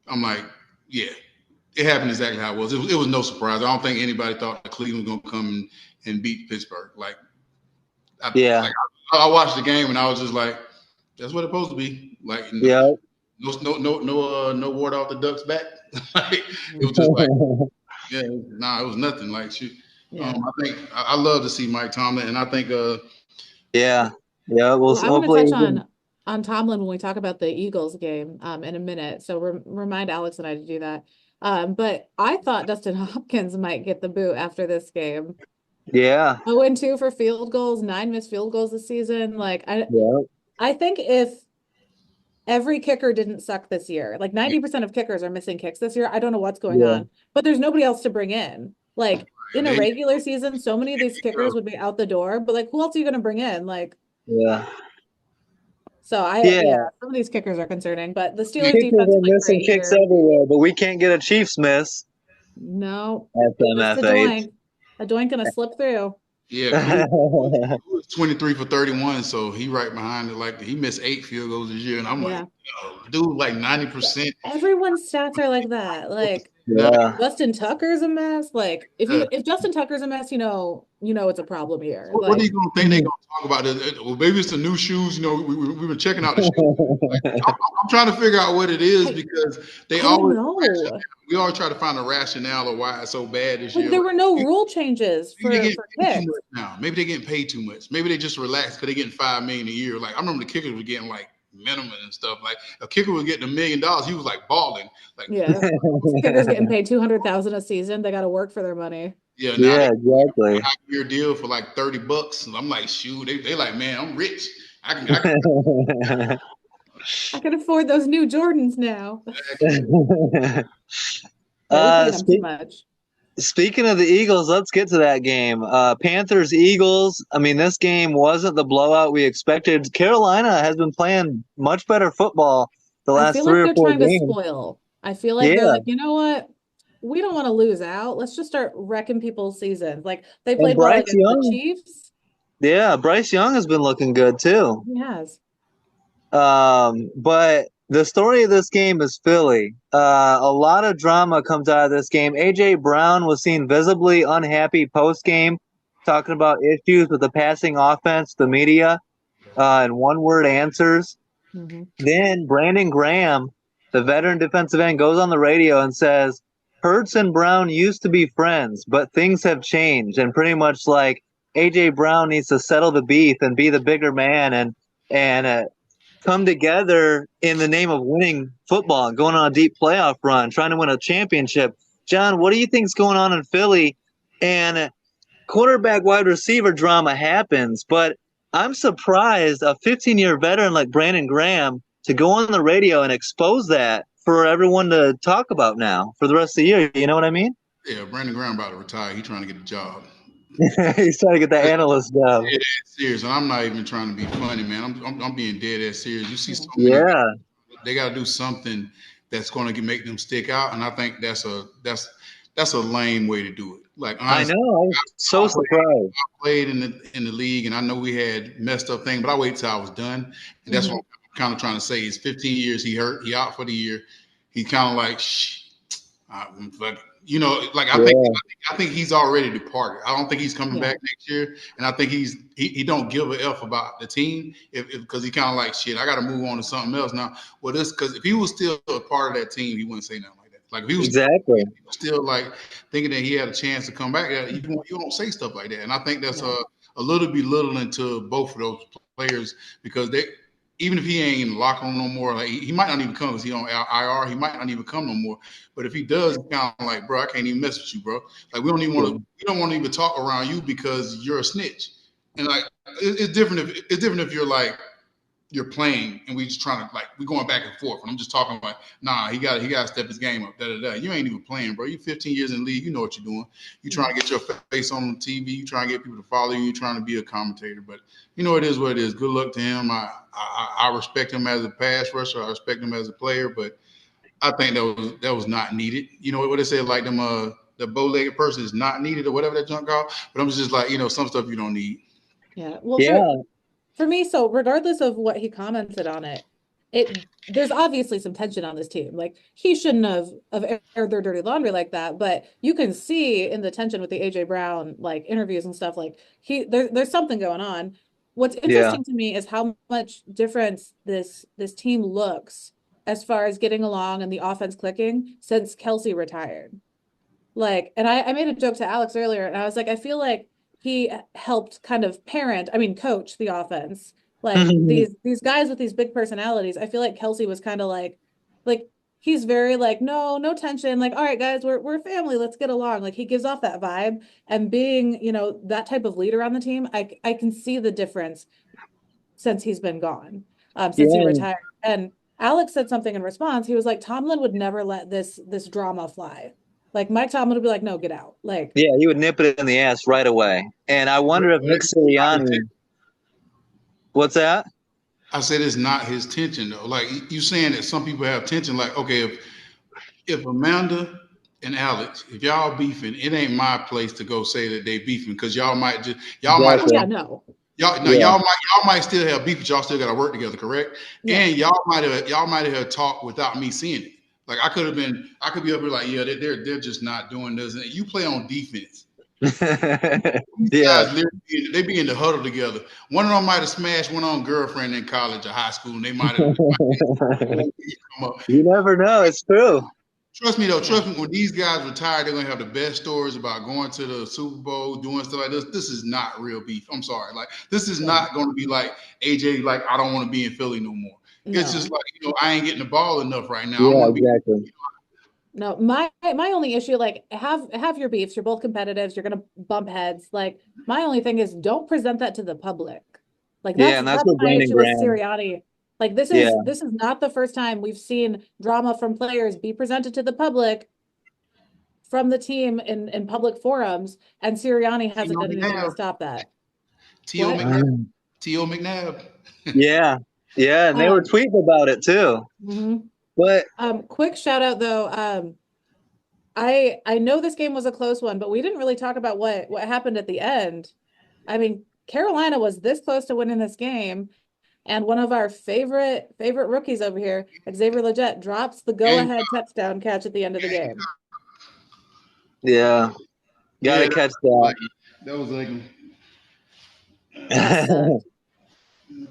I'm like, yeah, it happened exactly how it was. It was no surprise. I don't think anybody thought that Cleveland was going to come and beat Pittsburgh. I watched the game and I was just like, that's what it's supposed to be. Like, no water off the duck's back. It was just like, it was nothing. Like, shoot. I think I love to see Mike Tomlin, and I think, we'll I'm going to touch on Tomlin when we talk about the Eagles game in a minute. So remind Alex and I to do that. But I thought Dustin Hopkins might get the boot after this game. Yeah. 0-2 for field goals, 9 missed field goals this season. I think if every kicker didn't suck this year, like 90% of kickers are missing kicks this year. I don't know what's going on, but there's nobody else to bring in. Like in a regular season, so many of these kickers would be out the door, but like, who else are you going to bring in? Like, Yeah. so Yeah. yeah, some of these kickers are concerning, but the Steelers Kickers defense are played missing great kicks here. everywhere, but we can't get a Chiefs miss. No, just a FMFH. doink and a slip through. Yeah, Kuz was 23 for 31, so he right behind it. Like he missed 8 field goals this year, and I'm Yeah. like, dude, like 90%. Everyone's stats are like that. Like Yeah. Justin Tucker's a mess. Like if Justin Tucker's a mess, you know it's a problem here. What are you gonna think they're gonna talk about? Well, maybe it's the new shoes. You know, we've been checking out the shoes. Like, I'm trying to figure out what it is because they always we always try to find a rationale of why it's so bad this year. There were no rule changes for kicks. Now maybe they're getting paid too much. Maybe they just relaxed because they're getting $5 million a year. Like I remember the kickers were getting like minimum and stuff. Like a kicker was getting $1 million, he was like balling. Like kickers getting paid $200,000 a season. They got to work for their money. Yeah, exactly. Year deal for like $30. And I'm like, shoot, they like, man, I'm rich. I can afford those new Jordans now. Speaking of the Eagles, let's get to that game. Panthers, Eagles. I mean, this game wasn't the blowout we expected. Carolina has been playing much better football the last 3 or 4 games. I feel like they're like, you know what? We don't want to lose out. Let's just start wrecking people's seasons. Like they played well against the Chiefs. Yeah, Bryce Young has been looking good too. He has. But the story of this game is Philly. A lot of drama comes out of this game. A.J. Brown was seen visibly unhappy post-game, talking about issues with the passing offense, the media, and one-word answers. Mm-hmm. Then Brandon Graham, the veteran defensive end, goes on the radio and says, Hurts and Brown used to be friends, but things have changed. And pretty much like A.J. Brown needs to settle the beef and be the bigger man and come together in the name of winning football and going on a deep playoff run, trying to win a championship. John, what do you think's going on in Philly? And quarterback wide receiver drama happens, but I'm surprised a 15-year veteran like Brandon Graham to go on the radio and expose that for everyone to talk about now for the rest of the year. You know what I mean? Yeah, Brandon Graham about to retire. He's trying to get a job. He's trying to get the analyst job. Yeah, serious, and I'm not even trying to be funny, man. I'm being dead ass serious. You see, so many, they got to do something that's going to make them stick out, and I think that's a lame way to do it. Like honestly, I know, I'm so surprised. I played in the league, and I know we had messed up things, but I waited till I was done, and that's what I'm kind of trying to say. Is 15 years he hurt, he out for the year. He kind of like, you know, like I think he's already departed. I don't think he's coming back next year, and I think he don't give a f about the team because he kind of like shit. I got to move on to something else now. Well, this because if he was still a part of that team, he wouldn't say nothing like that. Like if he was still like thinking that he had a chance to come back, you don't say stuff like that. And I think that's a little belittling to both of those players because they. Even if he ain't in the locker room no more, like he might not even come because he on IR. He might not even come no more. But if he does, it's kind of like, bro, I can't even mess with you, bro. Like we don't even want to. We don't want to even talk around you because you're a snitch. And like it's different if you're like you're playing and we just trying to like we going back and forth. And I'm just talking like, nah, he got to step his game up. You ain't even playing, bro. You 15 years in the league. You know what you're doing. You trying to get your face on TV. You trying to get people to follow you. You trying to be a commentator. But you know it is what it is. Good luck to him. I respect him as a pass rusher. I respect him as a player. But I think that was not needed. You know what they say like them the bow-legged person is not needed or whatever that junk called. But I'm just like some stuff you don't need. Yeah. Well, For me, so regardless of what he commented on there's obviously some tension on this team. Like he shouldn't have aired their dirty laundry like that, but you can see in the tension with the AJ Brown like interviews and stuff like there's something going on. What's interesting to me is how much difference this team looks as far as getting along and the offense clicking since Kelsey retired. Like, and I made a joke to Alex earlier, and I was like, I feel like he helped kind of coach the offense. Like these guys with these big personalities. I feel like Kelsey was kind of like he's very like, no tension. Like, all right, guys, we're family. Let's get along. Like he gives off that vibe, and being, that type of leader on the team, I can see the difference since he's been gone, since he retired. And Alex said something in response. He was like, Tomlin would never let this drama fly. Like Mike Tomlin would be like, no, get out. Like, Yeah, he would nip it in the ass right away. And I wonder if Nick Sirianni. What's that? I said it's not his tension though. Like you saying that some people have tension. Like okay, if Amanda and Alex, if y'all beefing, it ain't my place to go say that they beefing because y'all might Exactly. yeah, no. Y'all might still have beef, but y'all still got to work together, correct? Yeah. And y'all might have talked without me seeing it. Like I could be up here like, yeah, they're just not doing this. And you play on defense. Yeah. Guys, they be in the huddle together. One of them might have smashed one on girlfriend in college or high school, and they might have. You never know. It's true. Trust me though. Trust me. When these guys retire, they're gonna have the best stories about going to the Super Bowl, doing stuff like this. This is not real beef. I'm sorry. Like this is not going to be like AJ. Like I don't want to be in Philly no more. No. It's just like I ain't getting the ball enough right now. Yeah, exactly. No, my only issue, like have your beefs. You're both competitives. You're gonna bump heads. Like my only thing is don't present that to the public. Like that's what my Brandon issue with Graham. Sirianni. Like this is not the first time we've seen drama from players be presented to the public from the team in public forums, and Sirianni hasn't done anything to stop that. T.O. McNabb. Yeah, and they were tweeting about it too. Mm-hmm. But quick shout out though. I know this game was a close one, but we didn't really talk about what happened at the end. I mean, Carolina was this close to winning this game, and one of our favorite rookies over here, Xavier Legette, drops the go-ahead touchdown catch at the end of the game. Yeah, gotta catch that. That was like.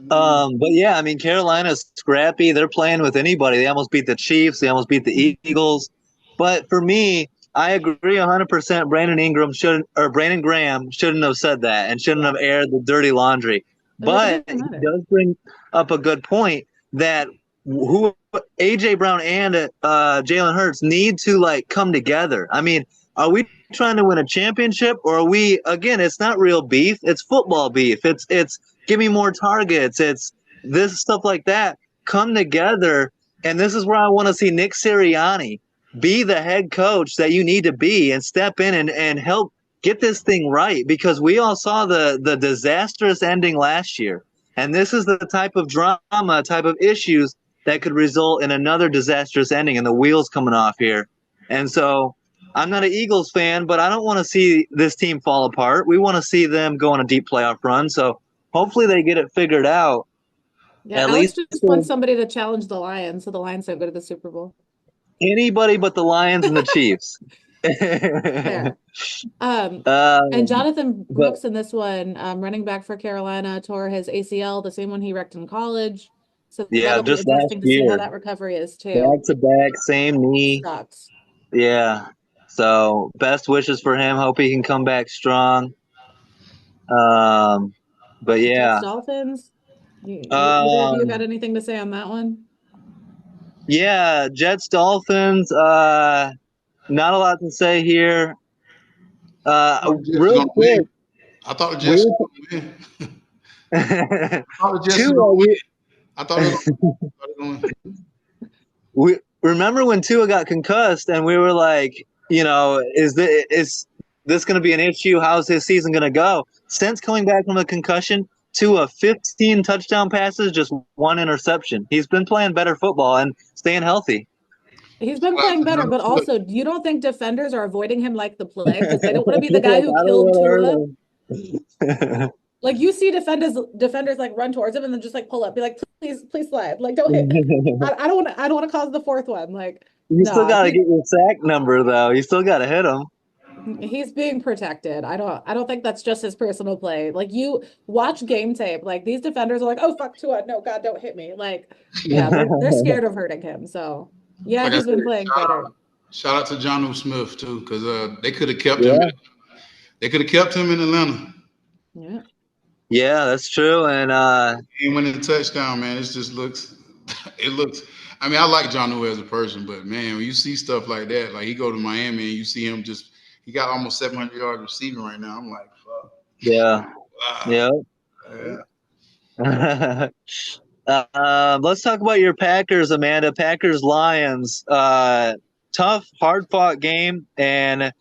But yeah, I mean, Carolina's scrappy. They're playing with anybody. They almost beat the Chiefs. They almost beat the Eagles. But for me, I agree 100%. Brandon Graham shouldn't have said that and shouldn't have aired the dirty laundry. But he does bring up a good point that AJ Brown and Jalen Hurts need to come together. I mean, are we trying to win a championship, or are we, again, it's not real beef, it's football beef. It's give me more targets. It's this stuff like that. Come together, and this is where I want to see Nick Sirianni be the head coach that you need to be and step in and help get this thing right, because we all saw the disastrous ending last year. And this is the type of drama, type of issues that could result in another disastrous ending and the wheels coming off here. And so I'm not an Eagles fan, but I don't want to see this team fall apart. We want to see them go on a deep playoff run. So hopefully they get it figured out. Yeah, Alex just wants somebody to challenge the Lions, so the Lions don't go to the Super Bowl. Anybody but the Lions and the Chiefs. And Jonathan Brooks in this one, running back for Carolina, tore his ACL, the same one he wrecked in college. So yeah, just last year. To see how that recovery is too. Back to back, same knee. Sucks. Yeah. So best wishes for him. Hope he can come back strong. But yeah. Jets, Dolphins. You got anything to say on that one? Yeah, Jets, Dolphins. Not a lot to say here. Real quick. I thought the Jets were going to win. I thought it was we remember when Tua got concussed, and we were like, is this going to be an issue? How's his season going to go? Since coming back from a concussion, Tua 15 touchdown passes, just one interception. He's been playing better football and staying healthy. He's been playing better, but also, you don't think defenders are avoiding him like the plague because they don't want to be the guy who killed Tua? Like you see defenders run towards him and then just pull up, be like, please slide, don't hit. I don't want to cause the fourth one. You still got to get your sack number though. You still got to hit him. He's being protected. I don't think that's just his personal play. You watch game tape. These defenders are like, oh fuck Tua, no God, don't hit me. They're scared of hurting him. So yeah, he's been playing better. Shout out to Jonnu Smith too, because they could have kept him. They could have kept him in Atlanta. Yeah. Yeah, that's true. And he went in the touchdown, man. It just looks. I mean, I like Jonnu as a person, but man, when you see stuff like that, he go to Miami and you see him he got almost 700 yards receiving right now. I'm like, fuck. Yeah. Yeah. Let's talk about your Packers, Amanda. Packers Lions. tough, hard-fought game, and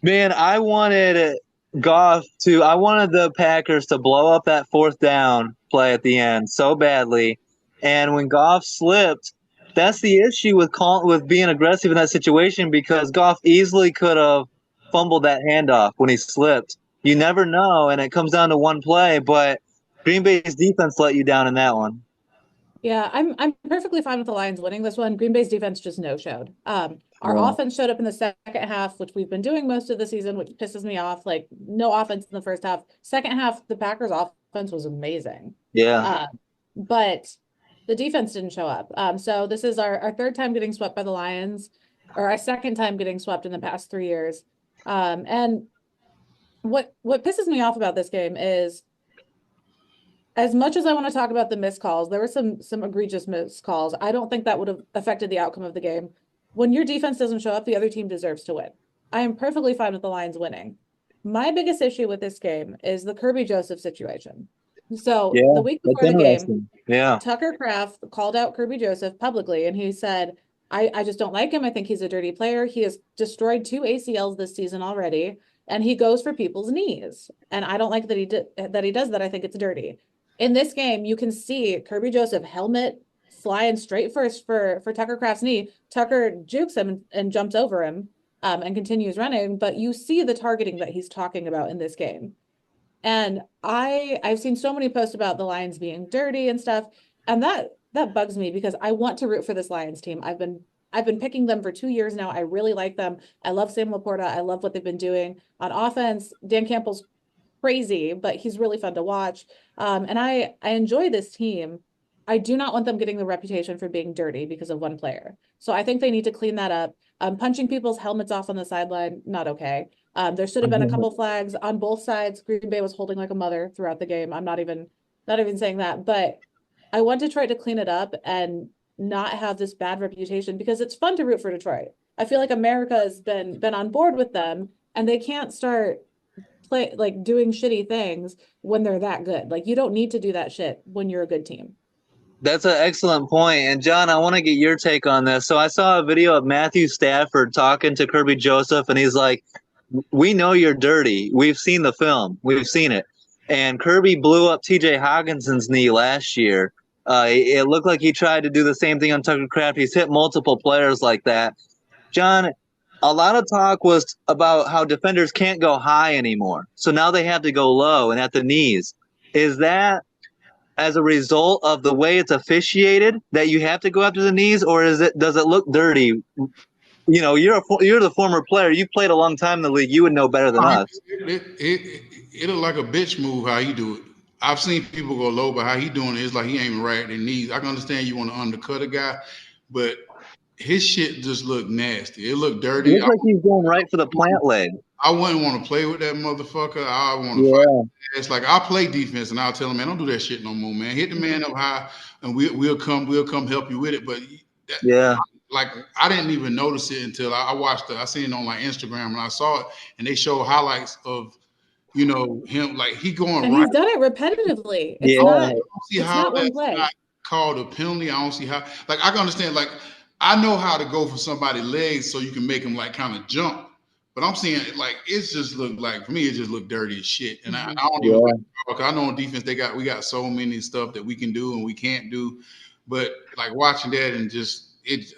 man, I wanted the Packers to blow up that fourth down play at the end so badly. And when Goff slipped, that's the issue with being aggressive in that situation, because Goff easily could have fumbled that handoff when he slipped. You never know, and it comes down to one play, but Green Bay's defense let you down in that one. Yeah, I'm perfectly fine with the Lions winning this one. Green Bay's defense just no-showed. Our offense showed up in the second half, which we've been doing most of the season, which pisses me off. Like, no offense in the first half. Second half, the Packers offense was amazing. Yeah. But the defense didn't show up. So this is our third time getting swept by the Lions, or our second time getting swept in the past 3 years. And what pisses me off about this game is, as much as I want to talk about the missed calls, there were some egregious missed calls. I don't think that would have affected the outcome of the game. When your defense doesn't show up, the other team deserves to win. I am perfectly fine with the Lions winning. My biggest issue with this game is the Kirby Joseph situation. So the week before the game, Tucker Kraft called out Kirby Joseph publicly, and he said, I just don't like him. I think he's a dirty player. He has destroyed 2 ACLs this season already, and he goes for people's knees. And I don't like that he does that. I think it's dirty. In this game, you can see Kirby Joseph helmet flying straight first for Tucker Kraft's knee. Tucker jukes him and jumps over him and continues running. But you see the targeting that he's talking about in this game. And I've seen so many posts about the Lions being dirty and stuff. And that bugs me, because I want to root for this Lions team. I've been picking them for 2 years now. I really like them. I love Sam Laporta. I love what they've been doing on offense. Dan Campbell's crazy, but he's really fun to watch. And I enjoy this team. I do not want them getting the reputation for being dirty because of one player. So I think they need to clean that up. Punching people's helmets off on the sideline, not okay. There should have been a couple flags on both sides. Green Bay was holding like a mother throughout the game. I'm not even saying that, but I want Detroit to clean it up and not have this bad reputation, because it's fun to root for Detroit. I feel like America has been on board with them, and they can't start doing shitty things when they're that good. Like, you don't need to do that shit when you're a good team. That's an excellent point. And John, I want to get your take on this. So I saw a video of Matthew Stafford talking to Kirby Joseph, and he's like, we know you're dirty. We've seen the film. We've seen it. And Kirby blew up TJ Hawkinson's knee last year. It looked like he tried to do the same thing on Tucker Kraft. He's hit multiple players like that. John, a lot of talk was about how defenders can't go high anymore. So now they have to go low and at the knees. Is that as a result of the way it's officiated, that you have to go after the knees, or does it look dirty? You know, you're the former player. You played a long time in the league. You would know better than us. It look like a bitch move how he do it. I've seen people go low, but how he doing it is like he ain't right at their knees. I can understand you want to undercut a guy, but his shit just looked nasty. It looked dirty. It looks like he's going right for the plant leg. I wouldn't want to play with that motherfucker. I want to fight. It's like, I'll play defense, and I'll tell him, man, don't do that shit no more, man. Hit the man up high, and we'll come help you with it. But like, I didn't even notice it until I watched it. I seen it on like Instagram, and I saw it, and they show highlights of, you know, him, like, he going and right. He's done it repetitively. It's not, I don't see how that's not called a penalty. I don't see how. Like, I can understand. Like, I know how to go for somebody's legs so you can make them like kind of jump. But I'm seeing it like, it's just look like, for me, it just looked dirty as shit. And I don't even, because I know on defense we got so many stuff that we can do and we can't do. But like watching that and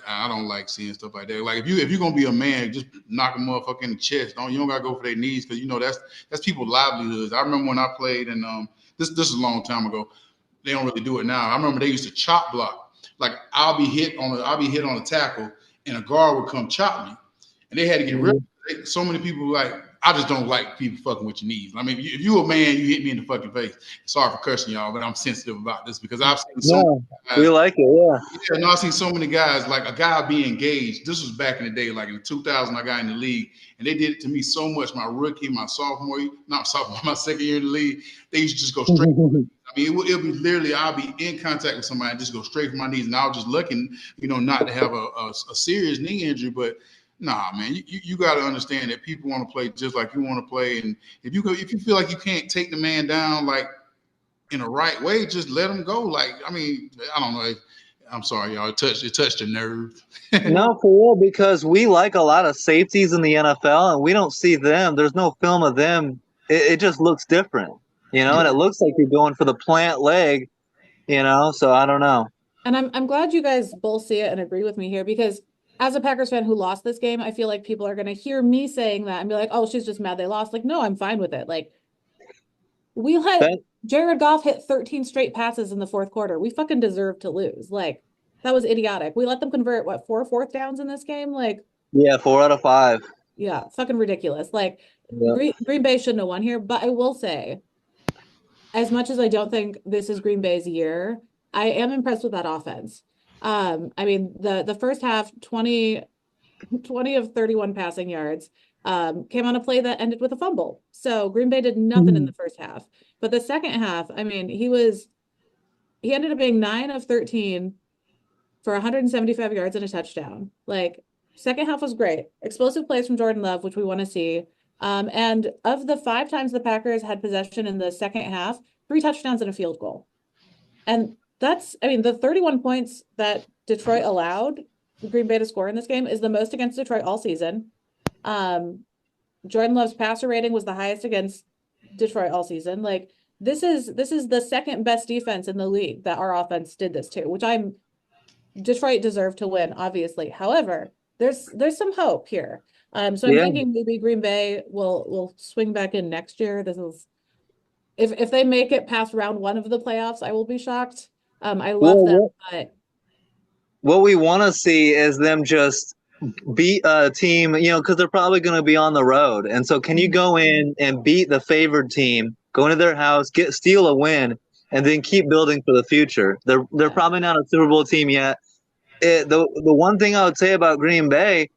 I don't like seeing stuff like that. Like, if you're gonna be a man, just knock a motherfucker in the chest. You don't gotta go for their knees, because you know that's people's livelihoods. I remember when I played, and this is a long time ago. They don't really do it now. I remember they used to chop block. Like, I'll be hit on a tackle, and a guard would come chop me, and they had to get rid of it. So many people like, I just don't like people fucking with your knees. I mean, if you a man, you hit me in the fucking face. Sorry for cursing y'all, but I'm sensitive about this, because I've seen so many guys. We like it, I've seen so many guys, like a guy be engaged. This was back in the day, like in 2000, I got in the league, and they did it to me so much. My rookie, my second year in the league, they used to just go straight. I mean, it'll be literally, I'll be in contact with somebody and just go straight for my knees, and I was just looking, not to have a serious knee injury, but nah, man, you got to understand that people want to play just like you want to play, and if you feel like you can't take the man down like in the right way, just let him go. Like, I mean, I don't know. I'm sorry, y'all. It touched a nerve. No, for real, because we like a lot of safeties in the NFL, and we don't see them. There's no film of them. It just looks different, and it looks like you're going for the plant leg, so I don't know. And I'm glad you guys both see it and agree with me here, because as a Packers fan who lost this game, I feel like people are going to hear me saying that and be like, oh, she's just mad they lost. Like, no, I'm fine with it. Like, we let Jared Goff hit 13 straight passes in the fourth quarter. We fucking deserve to lose. Like, that was idiotic. We let them convert, 4 fourth downs in this game? Like, yeah, 4 out of 5. Yeah, fucking ridiculous. Like, Yep. Green Bay shouldn't have won here, but I will say, as much as I don't think this is Green Bay's year, I am impressed with that offense. I mean, the first half, 20 of 31 passing yards, came on a play that ended with a fumble. So Green Bay did nothing in the first half. But the second half, I mean, he ended up being 9 of 13 for 175 yards and a touchdown. Like, second half was great. Explosive plays from Jordan Love, which we want to see. And of the 5 times the Packers had possession in the second half, 3 touchdowns and a field goal. And that's, I mean, the 31 points that Detroit allowed Green Bay to score in this game is the most against Detroit all season. Jordan Love's passer rating was the highest against Detroit all season. Like, this is the second best defense in the league that our offense did this to, which Detroit deserved to win, obviously. However, there's some hope here. So I'm thinking maybe Green Bay will swing back in next year. This is if they make it past round 1 of the playoffs, I will be shocked. I love them, but what we want to see is them just beat a team, because they're probably going to be on the road. And so can you go in and beat the favored team, go into their house, steal a win, and then keep building for the future? They're probably not a Super Bowl team yet. The one thing I would say about Green Bay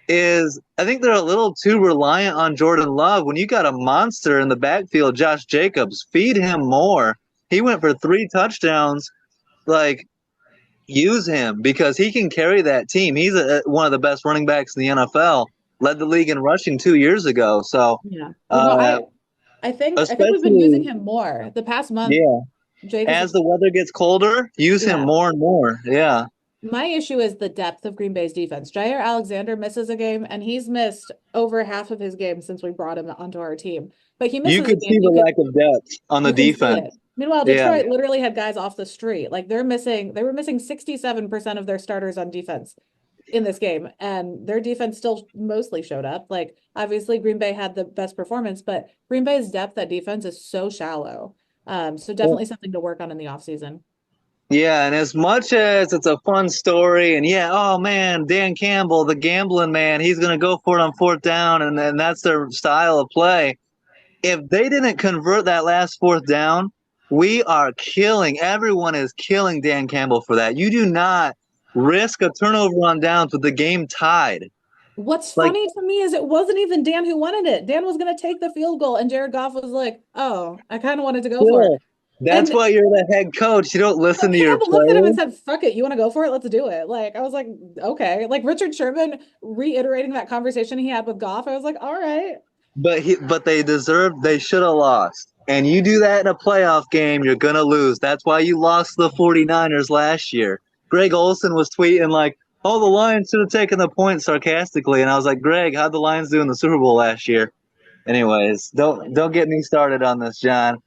is I think they're a little too reliant on Jordan Love. When you got a monster in the backfield, Josh Jacobs, feed him more. He went for 3 touchdowns. Like, use him because he can carry that team. He's one of the best running backs in the NFL. Led the league in rushing 2 years ago. So yeah, I think we've been using him more the past month. Yeah, Jacobs, as the weather gets colder, use him more and more. Yeah. My issue is the depth of Green Bay's defense. Jair Alexander misses a game, and he's missed over half of his games since we brought him onto our team. But he misses You could see the lack of depth on the defense. Meanwhile, Detroit literally had guys off the street. Like, they were missing 67% of their starters on defense in this game, and their defense still mostly showed up. Like, obviously Green Bay had the best performance, but Green Bay's depth at defense is so shallow. So definitely something to work on in the offseason. Yeah, and as much as it's a fun story, and oh man, Dan Campbell, the gambling man, he's going to go for it on 4th down, and then that's their style of play. If they didn't convert that last 4th down, we are everyone is killing Dan Campbell for that. You do not risk a turnover on downs with the game tied. What's funny to me is it wasn't even Dan who wanted it. Dan was going to take the field goal, and Jared Goff was like, oh, I kind of wanted to go for it. That's why you're the head coach. You don't listen to your players. Looked at him and said, fuck it. You want to go for it? Let's do it. Like, I was like, okay. Like, Richard Sherman reiterating that conversation he had with Goff. I was like, all right. But they should have lost. And you do that in a playoff game, you're going to lose. That's why you lost the 49ers last year. Greg Olsen was tweeting like, oh, the Lions should have taken the point sarcastically. And I was like, Greg, how'd the Lions do in the Super Bowl last year? Anyways, don't get me started on this, John.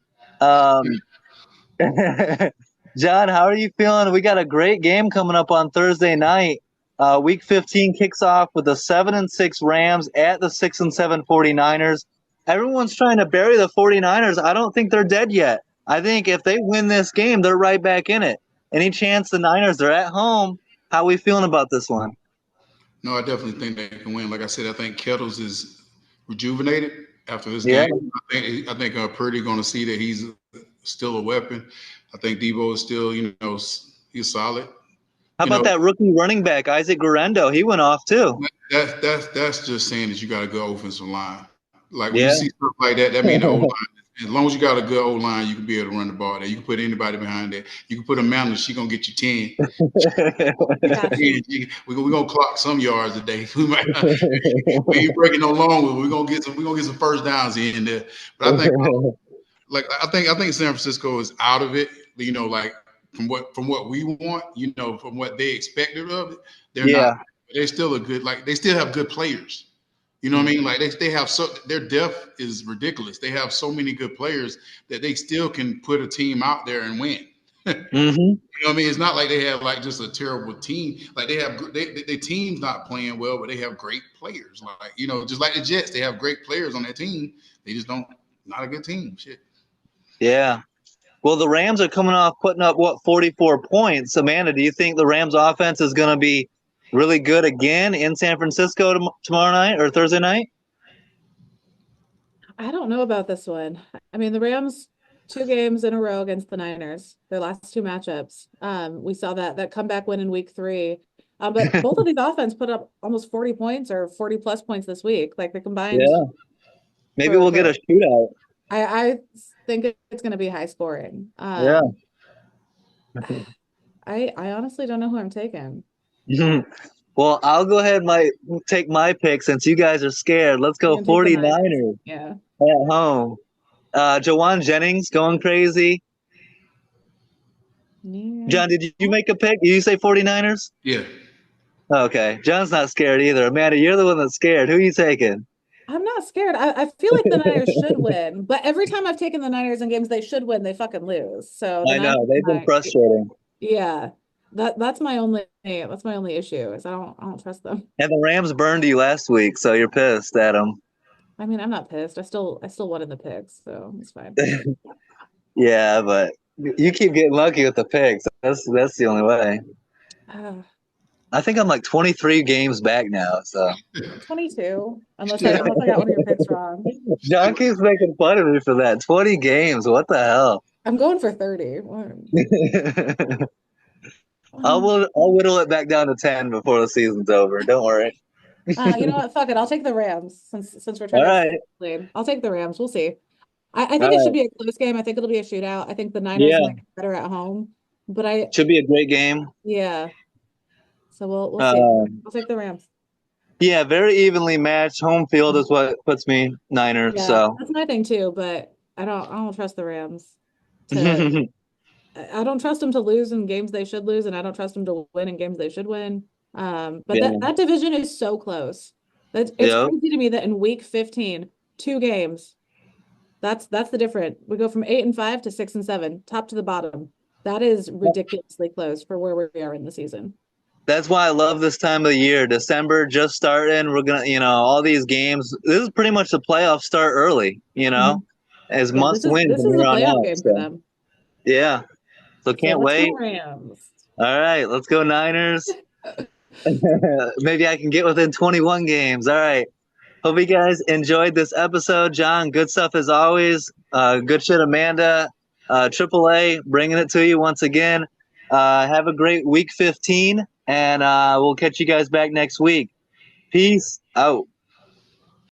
John, how are you feeling? We got a great game coming up on Thursday night. Week 15 kicks off with the 7-6 Rams at the 6-7 49ers. Everyone's trying to bury the 49ers. I don't think they're dead yet. I think if they win this game, they're right back in it. Any chance the Niners are at home? How are we feeling about this one? No, I definitely think they can win. Like I said, I think Kettles is rejuvenated after this game. I think Purdy going to see that he's still a weapon. I think Debo is still, he's solid. How about that rookie running back, Isaac Guerrero? He went off too. That's just saying that you got a good offensive line. Like when you see stuff like that, that means the O-line. As long as you got a good O-line, you can be able to run the ball there. You can put anybody behind there. You can put Amanda, she's going to get you 10. We're going to clock some yards a day. We ain't breaking no long. We're going to get some first downs in there. But I think San Francisco is out of it. from what we want, from what they expected of it, they're Yeah. not. They're still they still have good players. You know what I mean? Like they have their depth is ridiculous. They have so many good players that they still can put a team out there and win. Mm-hmm. You know what I mean? It's not like they have like just a terrible team. Like they have their team's not playing well, but they have great players. Like just like the Jets, they have great players on their team. They just not a good team. Shit. Yeah. Well, the Rams are coming off putting up 44 points. Amanda, do you think the Rams offense is going to be really good again in San Francisco tomorrow night or Thursday night? I don't know about this one. I mean, the Rams 2 games in a row against the Niners, their last 2 matchups. We saw that comeback win in week 3. But both of these offense put up almost 40 points or 40 plus points this week. Like they combined. Yeah. Maybe we'll get a shootout. I think it's going to be high scoring. Yeah. I honestly don't know who I'm taking. Well, I'll go ahead and take my pick since you guys are scared. Let's go 49ers. Yeah. At home. Jawan Jennings going crazy. Yeah. John, did you make a pick? Did you say 49ers? Yeah. Okay. John's not scared either. Amanda, you're the one that's scared. Who are you taking? I'm not scared. I feel like the Niners should win, but every time I've taken the Niners in games they should win, they fucking lose. So I know they've been frustrating. Yeah, that's my only issue is I don't trust them. And the Rams burned you last week, so you're pissed at them. I mean, I'm not pissed. I still won in the picks, so it's fine. Yeah, but you keep getting lucky with the picks. That's the only way. I think I'm like 23 games back now. So 22, unless I got one of your picks wrong. John keeps making fun of me for that. 20 games. What the hell? I'm going for 30. I'll whittle it back down to 10 before the season's over. Don't worry. You know what? Fuck it. I'll take the Rams since we're trying to lead. I'll take the Rams. We'll see. I think it should be a close game. I think it'll be a shootout. I think the Niners might be better at home, but should be a great game. Yeah. So we'll see. I'll take the Rams. Yeah, very evenly matched. Home field is what puts me Niners. Yeah, so that's my thing too. But I don't trust the Rams. I don't trust them to lose in games they should lose, and I don't trust them to win in games they should win. But that division is so close. It's crazy to me that in week 15, 2 games. That's the difference. We go from 8-5 to 6-7, top to the bottom. That is ridiculously close for where we are in the season. That's why I love this time of the year. December just starting. We're gonna, all these games. This is pretty much the playoffs start early. As must win. This is a playoff game for them. Yeah. So can't wait. Rams. All right, let's go Niners. Maybe I can get within 21 games. All right. Hope you guys enjoyed this episode. John, good stuff as always. Good shit, Amanda. AAA bringing it to you once again. Have a great week 15, and we'll catch you guys back next week. Peace out.